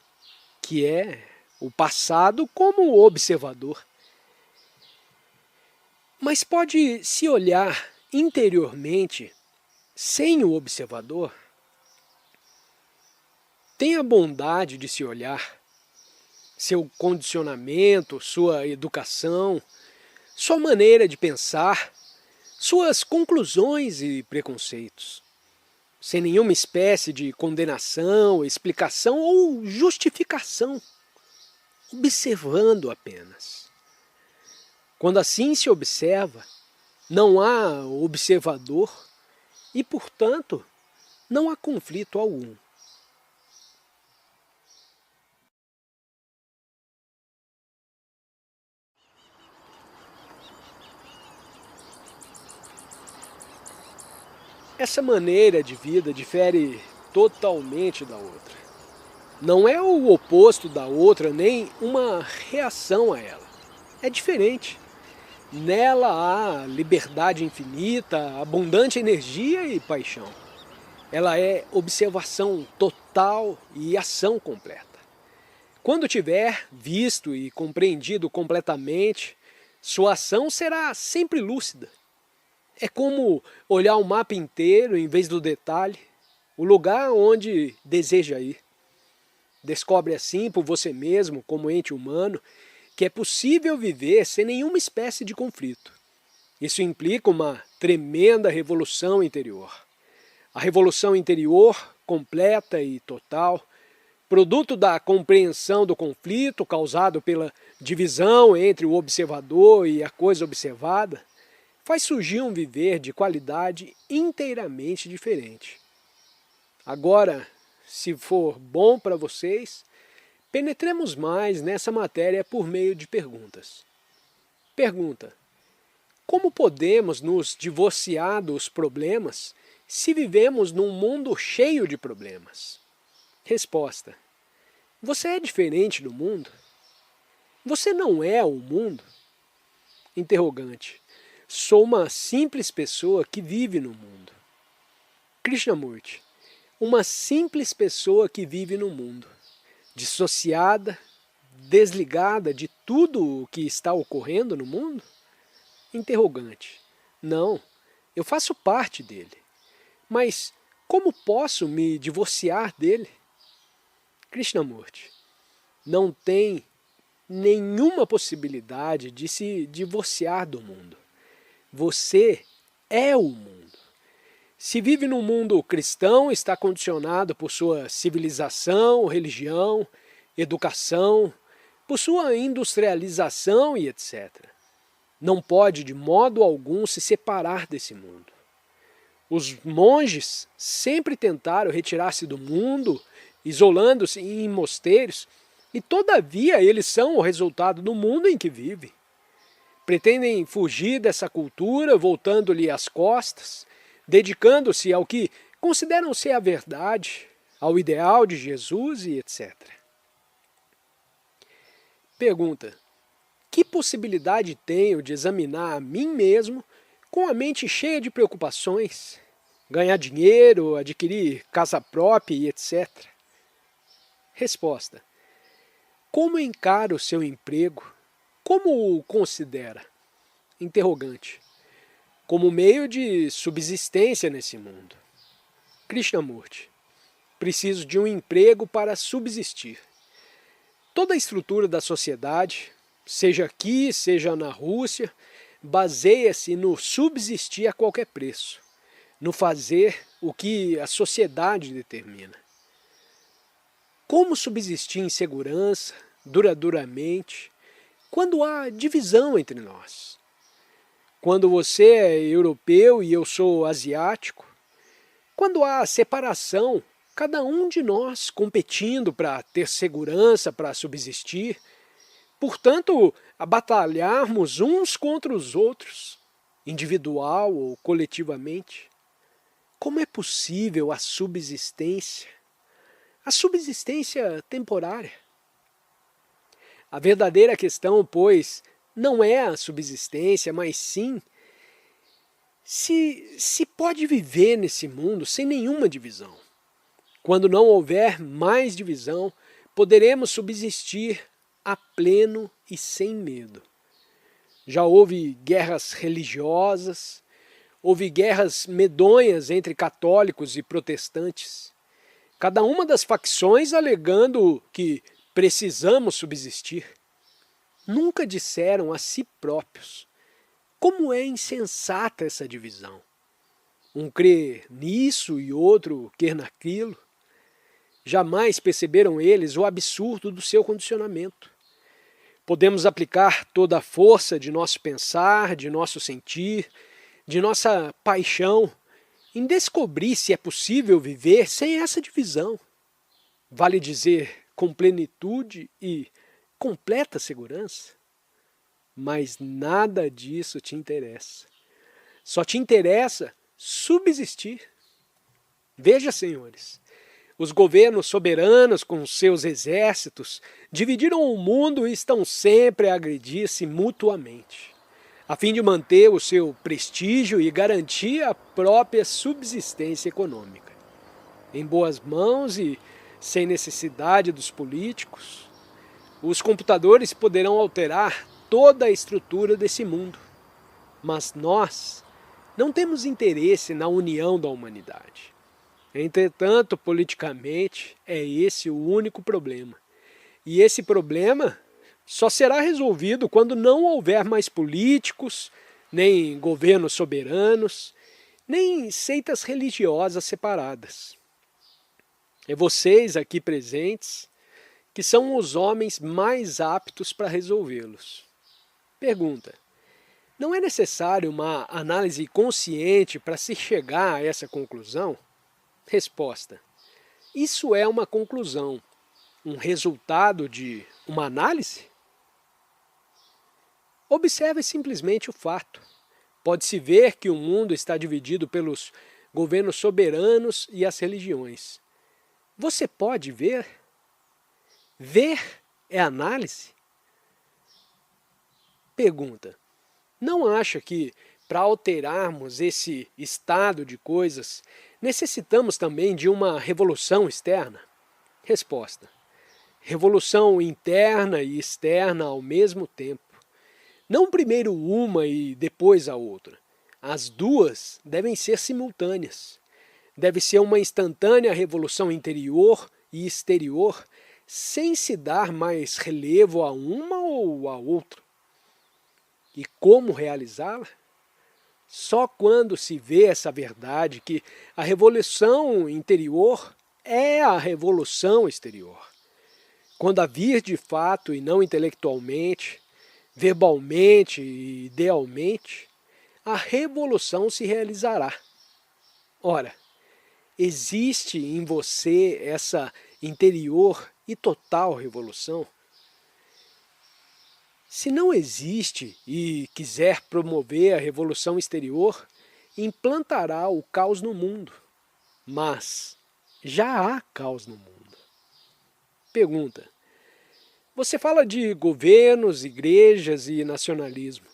que é o passado como observador. Mas pode se olhar interiormente sem o observador? Tenha a bondade de se olhar. Seu condicionamento, sua educação, sua maneira de pensar, suas conclusões e preconceitos, sem nenhuma espécie de condenação, explicação ou justificação, observando apenas. Quando assim se observa, não há observador e, portanto, não há conflito algum. Essa maneira de vida difere totalmente da outra. Não é o oposto da outra, nem uma reação a ela. É diferente. Nela há liberdade infinita, abundante energia e paixão. Ela é observação total e ação completa. Quando tiver visto e compreendido completamente, sua ação será sempre lúcida. É como olhar o mapa inteiro em vez do detalhe, o lugar onde deseja ir. Descobre assim por você mesmo, como ente humano, que é possível viver sem nenhuma espécie de conflito. Isso implica uma tremenda revolução interior. A revolução interior, completa e total, produto da compreensão do conflito causado pela divisão entre o observador e a coisa observada, faz surgir um viver de qualidade inteiramente diferente. Agora, se for bom para vocês, penetremos mais nessa matéria por meio de perguntas. Pergunta: como podemos nos divorciar dos problemas se vivemos num mundo cheio de problemas? Resposta: você é diferente do mundo? Você não é o mundo? Interrogante: sou uma simples pessoa que vive no mundo. Krishnamurti: uma simples pessoa que vive no mundo, dissociada, desligada de tudo o que está ocorrendo no mundo? Interrogante: não, eu faço parte dele. Mas como posso me divorciar dele? Krishnamurti: não tem nenhuma possibilidade de se divorciar do mundo. Você é o mundo. Se vive num mundo cristão, está condicionado por sua civilização, religião, educação, por sua industrialização e etc. Não pode de modo algum se separar desse mundo. Os monges sempre tentaram retirar-se do mundo, isolando-se em mosteiros, e todavia eles são o resultado do mundo em que vivem. Pretendem fugir dessa cultura, voltando-lhe as costas, dedicando-se ao que consideram ser a verdade, ao ideal de Jesus e etc. Pergunta: que possibilidade tenho de examinar a mim mesmo com a mente cheia de preocupações, ganhar dinheiro, adquirir casa própria e etc. Resposta: como encara o seu emprego? Como o considera? Interrogante: como meio de subsistência nesse mundo. Krishnamurti: preciso de um emprego para subsistir. Toda a estrutura da sociedade, seja aqui, seja na Rússia, baseia-se no subsistir a qualquer preço, no fazer o que a sociedade determina. Como subsistir em segurança, duradouramente, quando há divisão entre nós? Quando você é europeu e eu sou asiático? Quando há separação, cada um de nós competindo para ter segurança, para subsistir, portanto, a batalharmos uns contra os outros, individual ou coletivamente? Como é possível a subsistência? A subsistência temporária. A verdadeira questão, pois, não é a subsistência, mas sim se pode viver nesse mundo sem nenhuma divisão. Quando não houver mais divisão, poderemos subsistir a pleno e sem medo. Já houve guerras religiosas, houve guerras medonhas entre católicos e protestantes, cada uma das facções alegando que precisamos subsistir. Nunca disseram a si próprios como é insensata essa divisão. Um crê nisso e outro quer naquilo. Jamais perceberam eles o absurdo do seu condicionamento. Podemos aplicar toda a força de nosso pensar, de nosso sentir, de nossa paixão, em descobrir se é possível viver sem essa divisão. Vale dizer, com plenitude e completa segurança? Mas nada disso te interessa. Só te interessa subsistir. Veja, senhores, os governos soberanos com seus exércitos dividiram o mundo e estão sempre a agredir-se mutuamente, a fim de manter o seu prestígio e garantir a própria subsistência econômica. Em boas mãos e sem necessidade dos políticos, os computadores poderão alterar toda a estrutura desse mundo. Mas nós não temos interesse na união da humanidade. Entretanto, politicamente, é esse o único problema. E esse problema só será resolvido quando não houver mais políticos, nem governos soberanos, nem seitas religiosas separadas. É vocês aqui presentes que são os homens mais aptos para resolvê-los. Pergunta: não é necessário uma análise consciente para se chegar a essa conclusão? Resposta: isso é uma conclusão, um resultado de uma análise? Observe simplesmente o fato. Pode-se ver que o mundo está dividido pelos governos soberanos e as religiões. Você pode ver? Ver é análise? Pergunta: não acha que, para alterarmos esse estado de coisas, necessitamos também de uma revolução externa? Resposta: revolução interna e externa ao mesmo tempo. Não primeiro uma e depois a outra. As duas devem ser simultâneas. Deve ser uma instantânea revolução interior e exterior, sem se dar mais relevo a uma ou a outra. E como realizá-la? Só quando se vê essa verdade que a revolução interior é a revolução exterior. Quando a vir de fato e não intelectualmente, verbalmente e idealmente, a revolução se realizará. Ora, existe em você essa interior e total revolução? Se não existe e quiser promover a revolução exterior, implantará o caos no mundo. Mas já há caos no mundo. Pergunta: você fala de governos, igrejas e nacionalismo.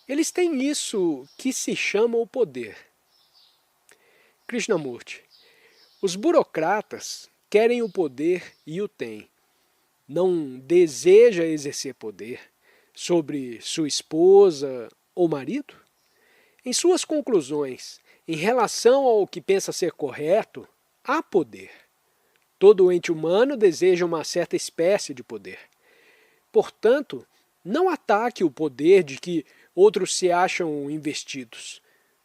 Eles têm isso que se chama o poder. Krishnamurti, os burocratas querem o poder e o têm. Não deseja exercer poder sobre sua esposa ou marido? Em suas conclusões, em relação ao que pensa ser correto, há poder. Todo ente humano deseja uma certa espécie de poder. Portanto, não ataque o poder de que outros se acham investidos.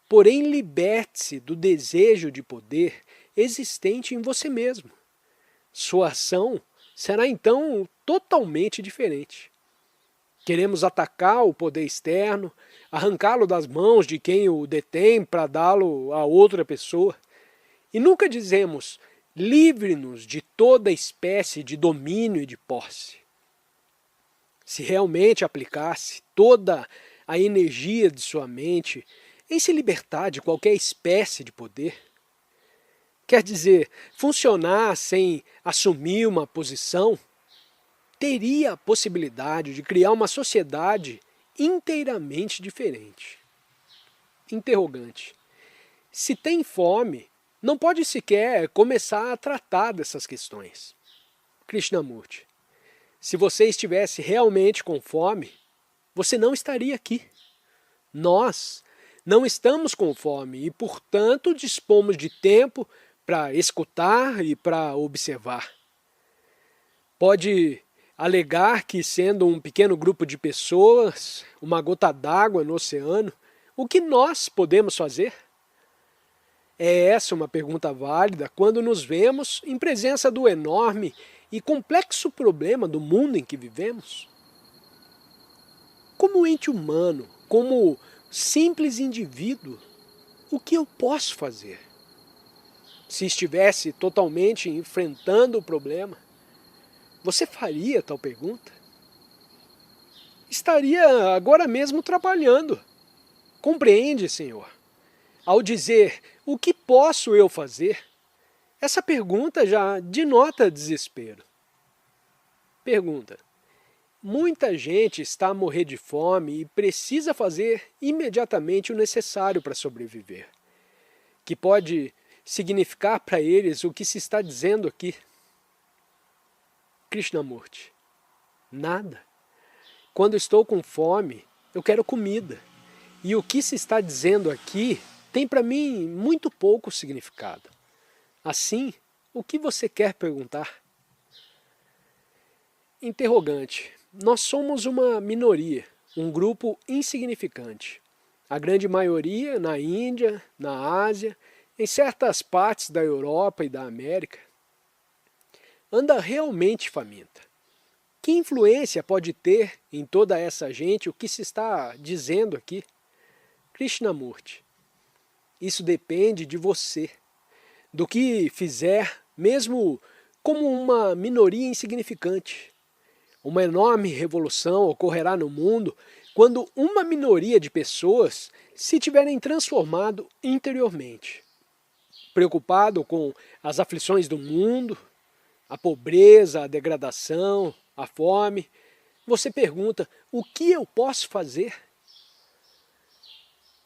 Porém, liberte-se do desejo de poder existente em você mesmo. Sua ação será então totalmente diferente. Queremos atacar o poder externo, arrancá-lo das mãos de quem o detém para dá-lo a outra pessoa. E nunca dizemos, livre-nos de toda espécie de domínio e de posse. Se realmente aplicasse toda a energia de sua mente em se libertar de qualquer espécie de poder, quer dizer, funcionar sem assumir uma posição, teria a possibilidade de criar uma sociedade inteiramente diferente. Interrogante. Se tem fome, não pode sequer começar a tratar dessas questões. Krishnamurti. Se você estivesse realmente com fome, você não estaria aqui. Nós não estamos com fome e, portanto, dispomos de tempo para escutar e para observar. Pode alegar que, sendo um pequeno grupo de pessoas, uma gota d'água no oceano, o que nós podemos fazer? É essa uma pergunta válida quando nos vemos em presença do enorme e complexo problema do mundo em que vivemos. Como ente humano, como simples indivíduo, o que eu posso fazer? Se estivesse totalmente enfrentando o problema, você faria tal pergunta? Estaria agora mesmo trabalhando. Compreende, Senhor? Ao dizer, o que posso eu fazer? Essa pergunta já denota desespero. Pergunta. Muita gente está a morrer de fome e precisa fazer imediatamente o necessário para sobreviver, que pode significar para eles o que se está dizendo aqui. Krishnamurti. Nada. Quando estou com fome, eu quero comida. E o que se está dizendo aqui tem para mim muito pouco significado. Assim, o que você quer perguntar? Interrogante. Nós somos uma minoria, um grupo insignificante. A grande maioria na Índia, na Ásia, em certas partes da Europa e da América, anda realmente faminta. Que influência pode ter em toda essa gente o que se está dizendo aqui? Krishnamurti. Isso depende de você, do que fizer, mesmo como uma minoria insignificante. Uma enorme revolução ocorrerá no mundo quando uma minoria de pessoas se tiverem transformado interiormente. Preocupado com as aflições do mundo, a pobreza, a degradação, a fome, você pergunta, o que eu posso fazer?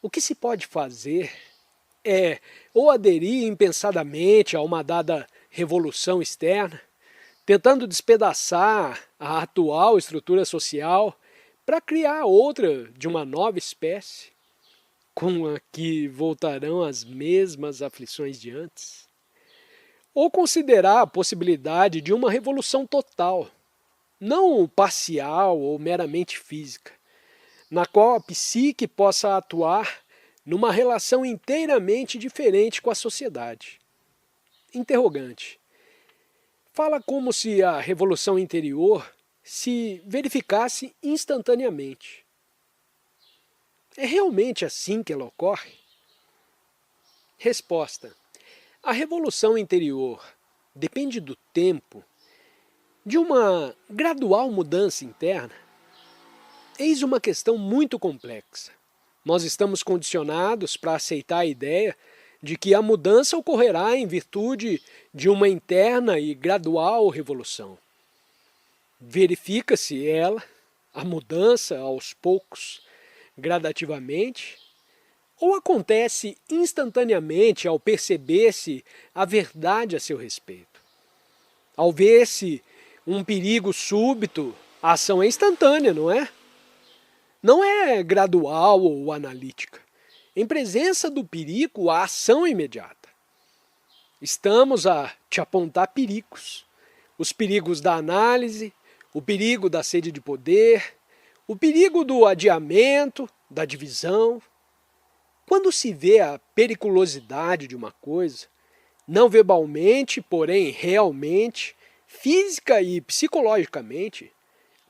O que se pode fazer é ou aderir impensadamente a uma dada revolução externa, tentando despedaçar a atual estrutura social para criar outra de uma nova espécie, com a que voltarão as mesmas aflições de antes. Ou considerar a possibilidade de uma revolução total, não parcial ou meramente física, na qual a psique possa atuar numa relação inteiramente diferente com a sociedade. Interrogante. Fala como se a revolução interior se verificasse instantaneamente. É realmente assim que ela ocorre? Resposta. A revolução interior depende do tempo, de uma gradual mudança interna. Eis uma questão muito complexa. Nós estamos condicionados para aceitar a ideia de que a mudança ocorrerá em virtude de uma interna e gradual revolução. Verifica-se ela, a mudança, aos poucos, gradativamente, ou acontece instantaneamente ao perceber-se a verdade a seu respeito? Ao ver-se um perigo súbito, a ação é instantânea, não é? Não é gradual ou analítica. Em presença do perigo, a ação é imediata. Estamos a te apontar perigos. Os perigos da análise, o perigo da sede de poder, o perigo do adiamento, da divisão. Quando se vê a periculosidade de uma coisa, não verbalmente, porém realmente, física e psicologicamente,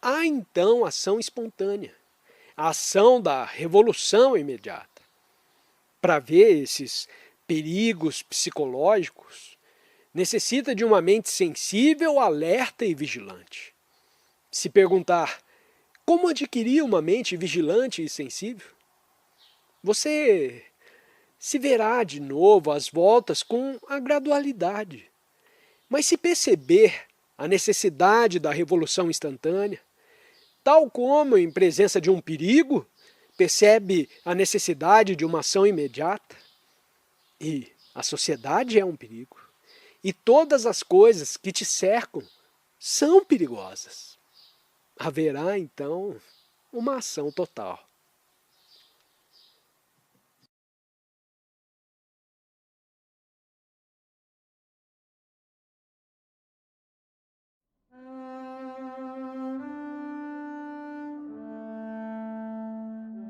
há então ação espontânea, a ação da revolução imediata. Para ver esses perigos psicológicos, necessita de uma mente sensível, alerta e vigilante. Se perguntar como adquirir uma mente vigilante e sensível, você se verá de novo às voltas com a gradualidade. Mas se perceber a necessidade da revolução instantânea, tal como em presença de um perigo, percebe a necessidade de uma ação imediata, e a sociedade é um perigo, e todas as coisas que te cercam são perigosas, haverá então uma ação total.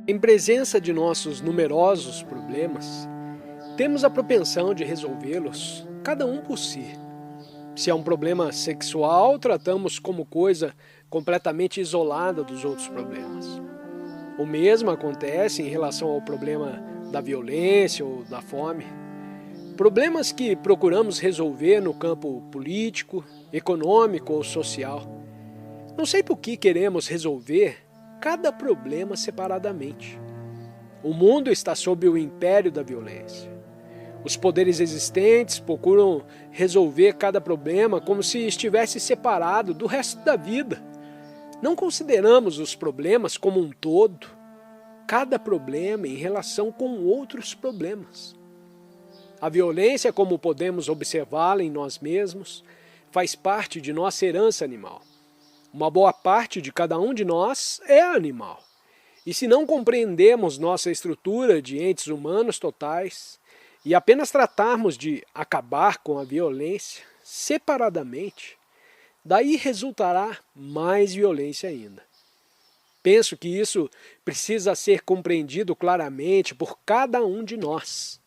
Em presença de nossos numerosos problemas, temos a propensão de resolvê-los, cada um por si. Se é um problema sexual, tratamos como coisa completamente isolada dos outros problemas. O mesmo acontece em relação ao problema da violência ou da fome. Problemas que procuramos resolver no campo político, econômico ou social. Não sei por que queremos resolver cada problema separadamente. O mundo está sob o império da violência. Os poderes existentes procuram resolver cada problema como se estivesse separado do resto da vida. Não consideramos os problemas como um todo, cada problema em relação com outros problemas. A violência, como podemos observá-la em nós mesmos, faz parte de nossa herança animal. Uma boa parte de cada um de nós é animal. E se não compreendemos nossa estrutura de entes humanos totais e apenas tratarmos de acabar com a violência separadamente, daí resultará mais violência ainda. Penso que isso precisa ser compreendido claramente por cada um de nós.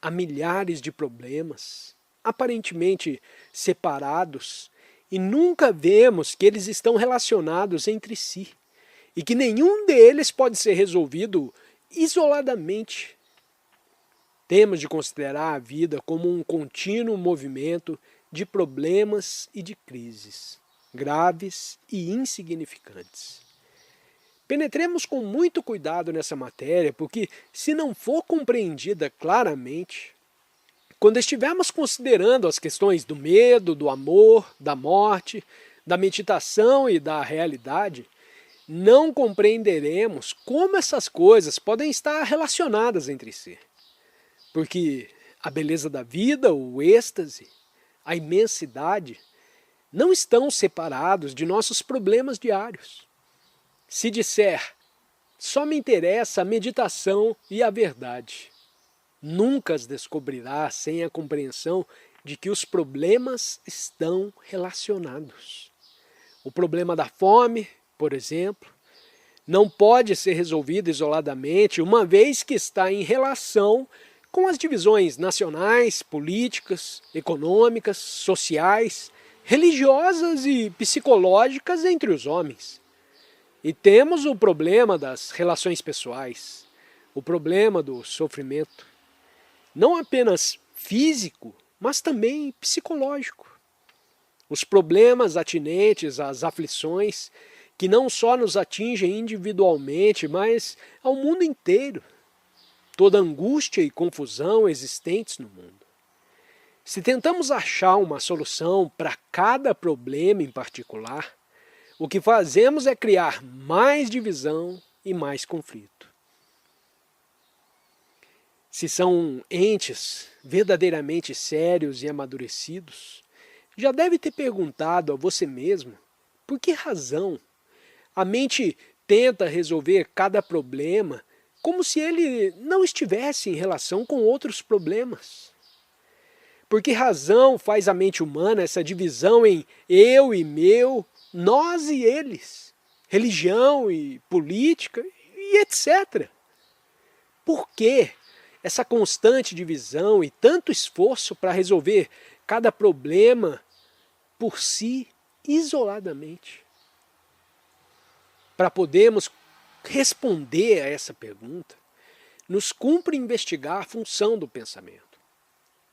Há milhares de problemas, aparentemente separados, e nunca vemos que eles estão relacionados entre si, e que nenhum deles pode ser resolvido isoladamente. Temos de considerar a vida como um contínuo movimento de problemas e de crises, graves e insignificantes. Penetremos com muito cuidado nessa matéria, porque se não for compreendida claramente, quando estivermos considerando as questões do medo, do amor, da morte, da meditação e da realidade, não compreenderemos como essas coisas podem estar relacionadas entre si. Porque a beleza da vida, o êxtase, a imensidade, não estão separados de nossos problemas diários. Se disser, só me interessa a meditação e a verdade, nunca as descobrirá sem a compreensão de que os problemas estão relacionados. O problema da fome, por exemplo, não pode ser resolvido isoladamente, uma vez que está em relação com as divisões nacionais, políticas, econômicas, sociais, religiosas e psicológicas entre os homens. E temos o problema das relações pessoais, o problema do sofrimento, não apenas físico, mas também psicológico. Os problemas atinentes às aflições que não só nos atingem individualmente, mas ao mundo inteiro. Toda angústia e confusão existentes no mundo. Se tentamos achar uma solução para cada problema em particular, o que fazemos é criar mais divisão e mais conflito. Se são entes verdadeiramente sérios e amadurecidos, já deve ter perguntado a você mesmo por que razão a mente tenta resolver cada problema como se ele não estivesse em relação com outros problemas. Por que razão faz a mente humana essa divisão em eu e meu, nós e eles, religião e política e etc. Por que essa constante divisão e tanto esforço para resolver cada problema por si, isoladamente? Para podermos responder a essa pergunta, nos cumpre investigar a função do pensamento,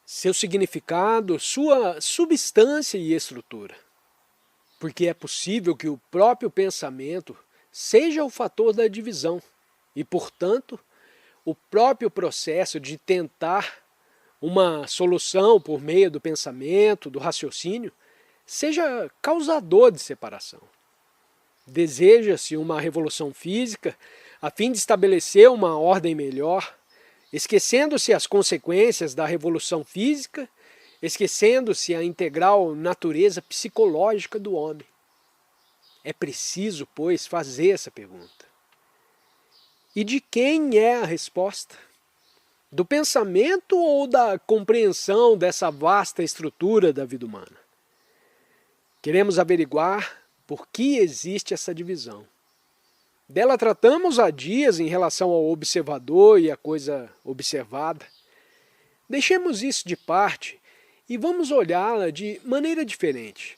seu significado, sua substância e estrutura. Porque é possível que o próprio pensamento seja o fator da divisão e, portanto, o próprio processo de tentar uma solução por meio do pensamento, do raciocínio, seja causador de separação. Deseja-se uma revolução física a fim de estabelecer uma ordem melhor, esquecendo-se as consequências da revolução física, esquecendo-se a integral natureza psicológica do homem. É preciso, pois, fazer essa pergunta. E de quem é a resposta? Do pensamento ou da compreensão dessa vasta estrutura da vida humana? Queremos averiguar por que existe essa divisão. Dela tratamos há dias em relação ao observador e à coisa observada. Deixemos isso de parte e vamos olhá-la de maneira diferente.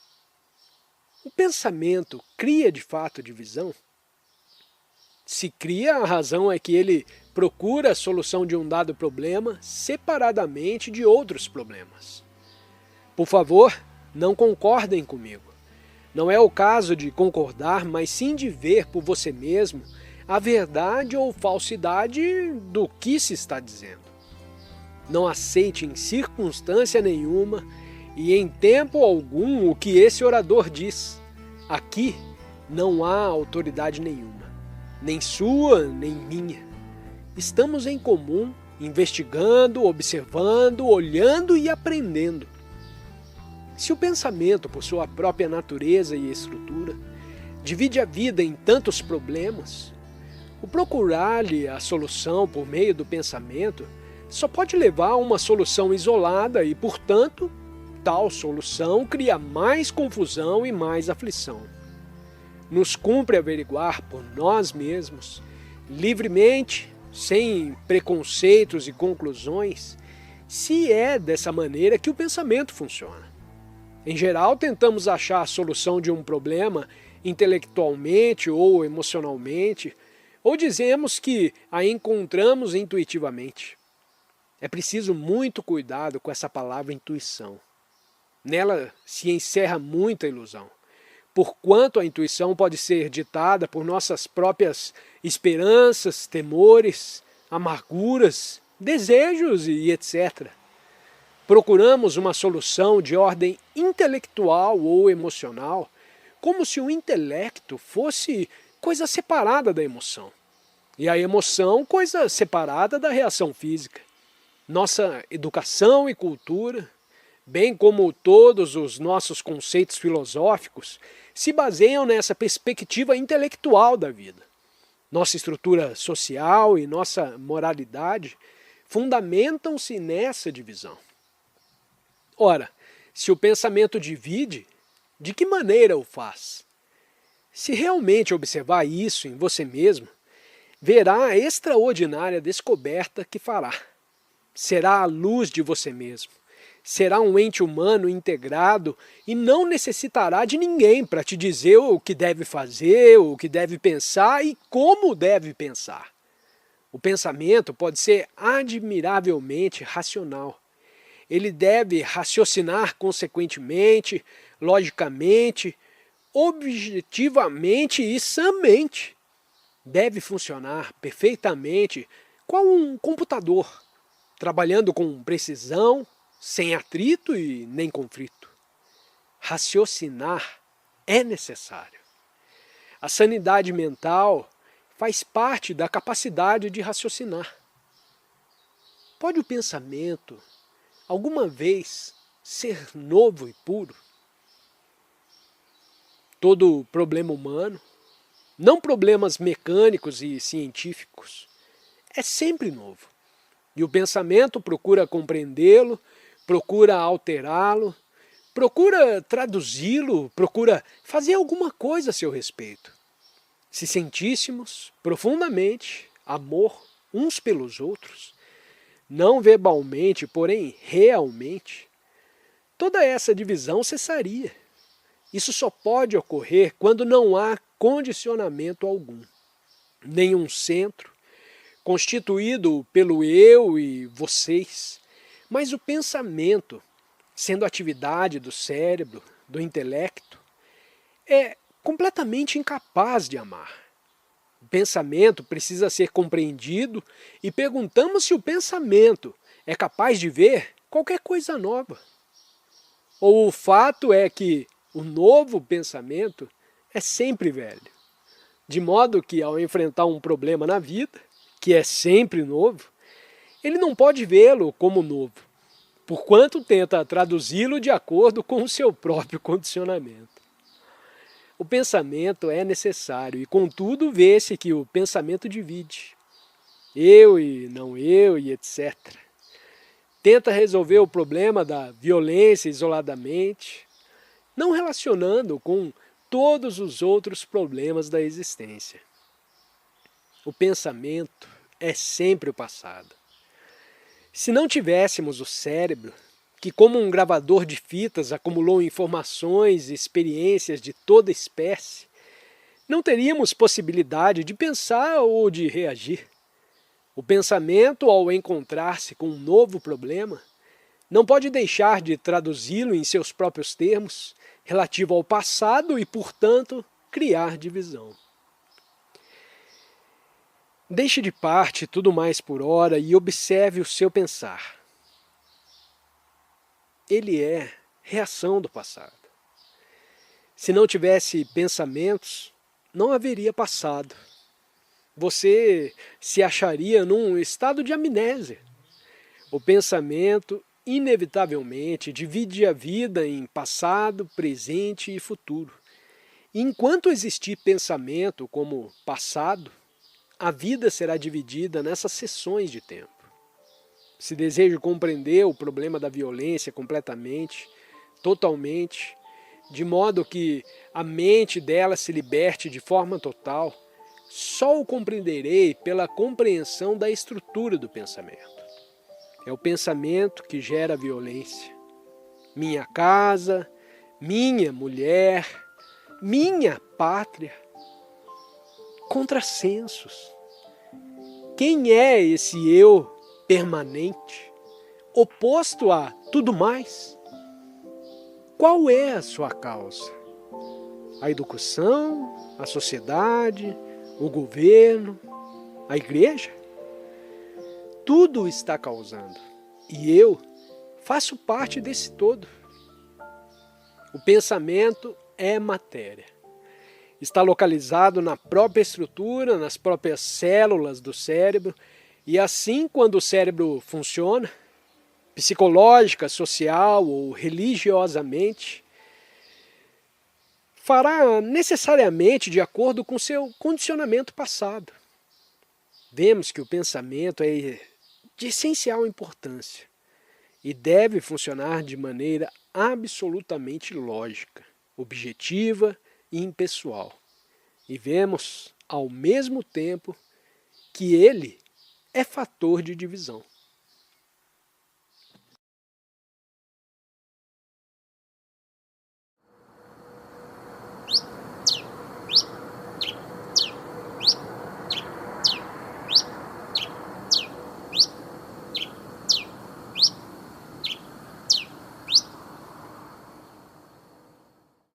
O pensamento cria de fato divisão? Se cria, a razão é que ele procura a solução de um dado problema separadamente de outros problemas. Por favor, não concordem comigo. Não é o caso de concordar, mas sim de ver por você mesmo a verdade ou falsidade do que se está dizendo. Não aceite em circunstância nenhuma e em tempo algum o que esse orador diz. Aqui não há autoridade nenhuma, nem sua, nem minha. Estamos em comum, investigando, observando, olhando e aprendendo. Se o pensamento, por sua própria natureza e estrutura, divide a vida em tantos problemas, o procurar-lhe a solução por meio do pensamento só pode levar a uma solução isolada e, portanto, tal solução cria mais confusão e mais aflição. Nos cumpre averiguar por nós mesmos, livremente, sem preconceitos e conclusões, se é dessa maneira que o pensamento funciona. Em geral, tentamos achar a solução de um problema intelectualmente ou emocionalmente, ou dizemos que a encontramos intuitivamente. É preciso muito cuidado com essa palavra intuição. Nela se encerra muita ilusão, porquanto a intuição pode ser ditada por nossas próprias esperanças, temores, amarguras, desejos e etc. Procuramos uma solução de ordem intelectual ou emocional, como se o intelecto fosse coisa separada da emoção, e a emoção coisa separada da reação física. Nossa educação e cultura, bem como todos os nossos conceitos filosóficos, se baseiam nessa perspectiva intelectual da vida. Nossa estrutura social e nossa moralidade fundamentam-se nessa divisão. Ora, se o pensamento divide, de que maneira o faz? Se realmente observar isso em você mesmo, verá a extraordinária descoberta que fará. Será a luz de você mesmo. Será um ente humano integrado e não necessitará de ninguém para te dizer o que deve fazer, o que deve pensar e como deve pensar. O pensamento pode ser admiravelmente racional. Ele deve raciocinar consequentemente, logicamente, objetivamente e sãmente. Deve funcionar perfeitamente qual um computador, trabalhando com precisão, sem atrito e nem conflito. Raciocinar é necessário. A sanidade mental faz parte da capacidade de raciocinar. Pode o pensamento alguma vez ser novo e puro? Todo problema humano, não problemas mecânicos e científicos, é sempre novo. E o pensamento procura compreendê-lo, procura alterá-lo, procura traduzi-lo, procura fazer alguma coisa a seu respeito. Se sentíssemos profundamente amor uns pelos outros, não verbalmente, porém realmente, toda essa divisão cessaria. Isso só pode ocorrer quando não há condicionamento algum. Nenhum centro, constituído pelo eu e vocês, mas o pensamento, sendo atividade do cérebro, do intelecto, é completamente incapaz de amar. O pensamento precisa ser compreendido e perguntamos se o pensamento é capaz de ver qualquer coisa nova. Ou o fato é que o novo pensamento é sempre velho, de modo que ao enfrentar um problema na vida, que é sempre novo, ele não pode vê-lo como novo, porquanto tenta traduzi-lo de acordo com o seu próprio condicionamento. O pensamento é necessário e, contudo, vê-se que o pensamento divide. Eu e não eu e etc. Tenta resolver o problema da violência isoladamente, não relacionando com todos os outros problemas da existência. O pensamento é sempre o passado. Se não tivéssemos o cérebro, que como um gravador de fitas acumulou informações e experiências de toda espécie, não teríamos possibilidade de pensar ou de reagir. O pensamento, ao encontrar-se com um novo problema, não pode deixar de traduzi-lo em seus próprios termos, relativo ao passado e, portanto, criar divisão. Deixe de parte tudo mais por ora e observe o seu pensar. Ele é reação do passado. Se não tivesse pensamentos, não haveria passado. Você se acharia num estado de amnésia. O pensamento inevitavelmente divide a vida em passado, presente e futuro. E enquanto existir pensamento como passado, a vida será dividida nessas seções de tempo. Se deseja compreender o problema da violência completamente, totalmente, de modo que a mente dela se liberte de forma total, só o compreenderei pela compreensão da estrutura do pensamento. É o pensamento que gera a violência. Minha casa, minha mulher, minha pátria. Contrassensos. Quem é esse eu permanente, oposto a tudo mais? Qual é a sua causa? A educação, a sociedade, o governo, a igreja? Tudo está causando, e eu faço parte desse todo. O pensamento é matéria. Está localizado na própria estrutura, nas próprias células do cérebro, e assim, quando o cérebro funciona, psicológica, social ou religiosamente, fará necessariamente de acordo com seu condicionamento passado. Vemos que o pensamento é de essencial importância e deve funcionar de maneira absolutamente lógica, objetiva e impessoal. E vemos, ao mesmo tempo, que ele é fator de divisão.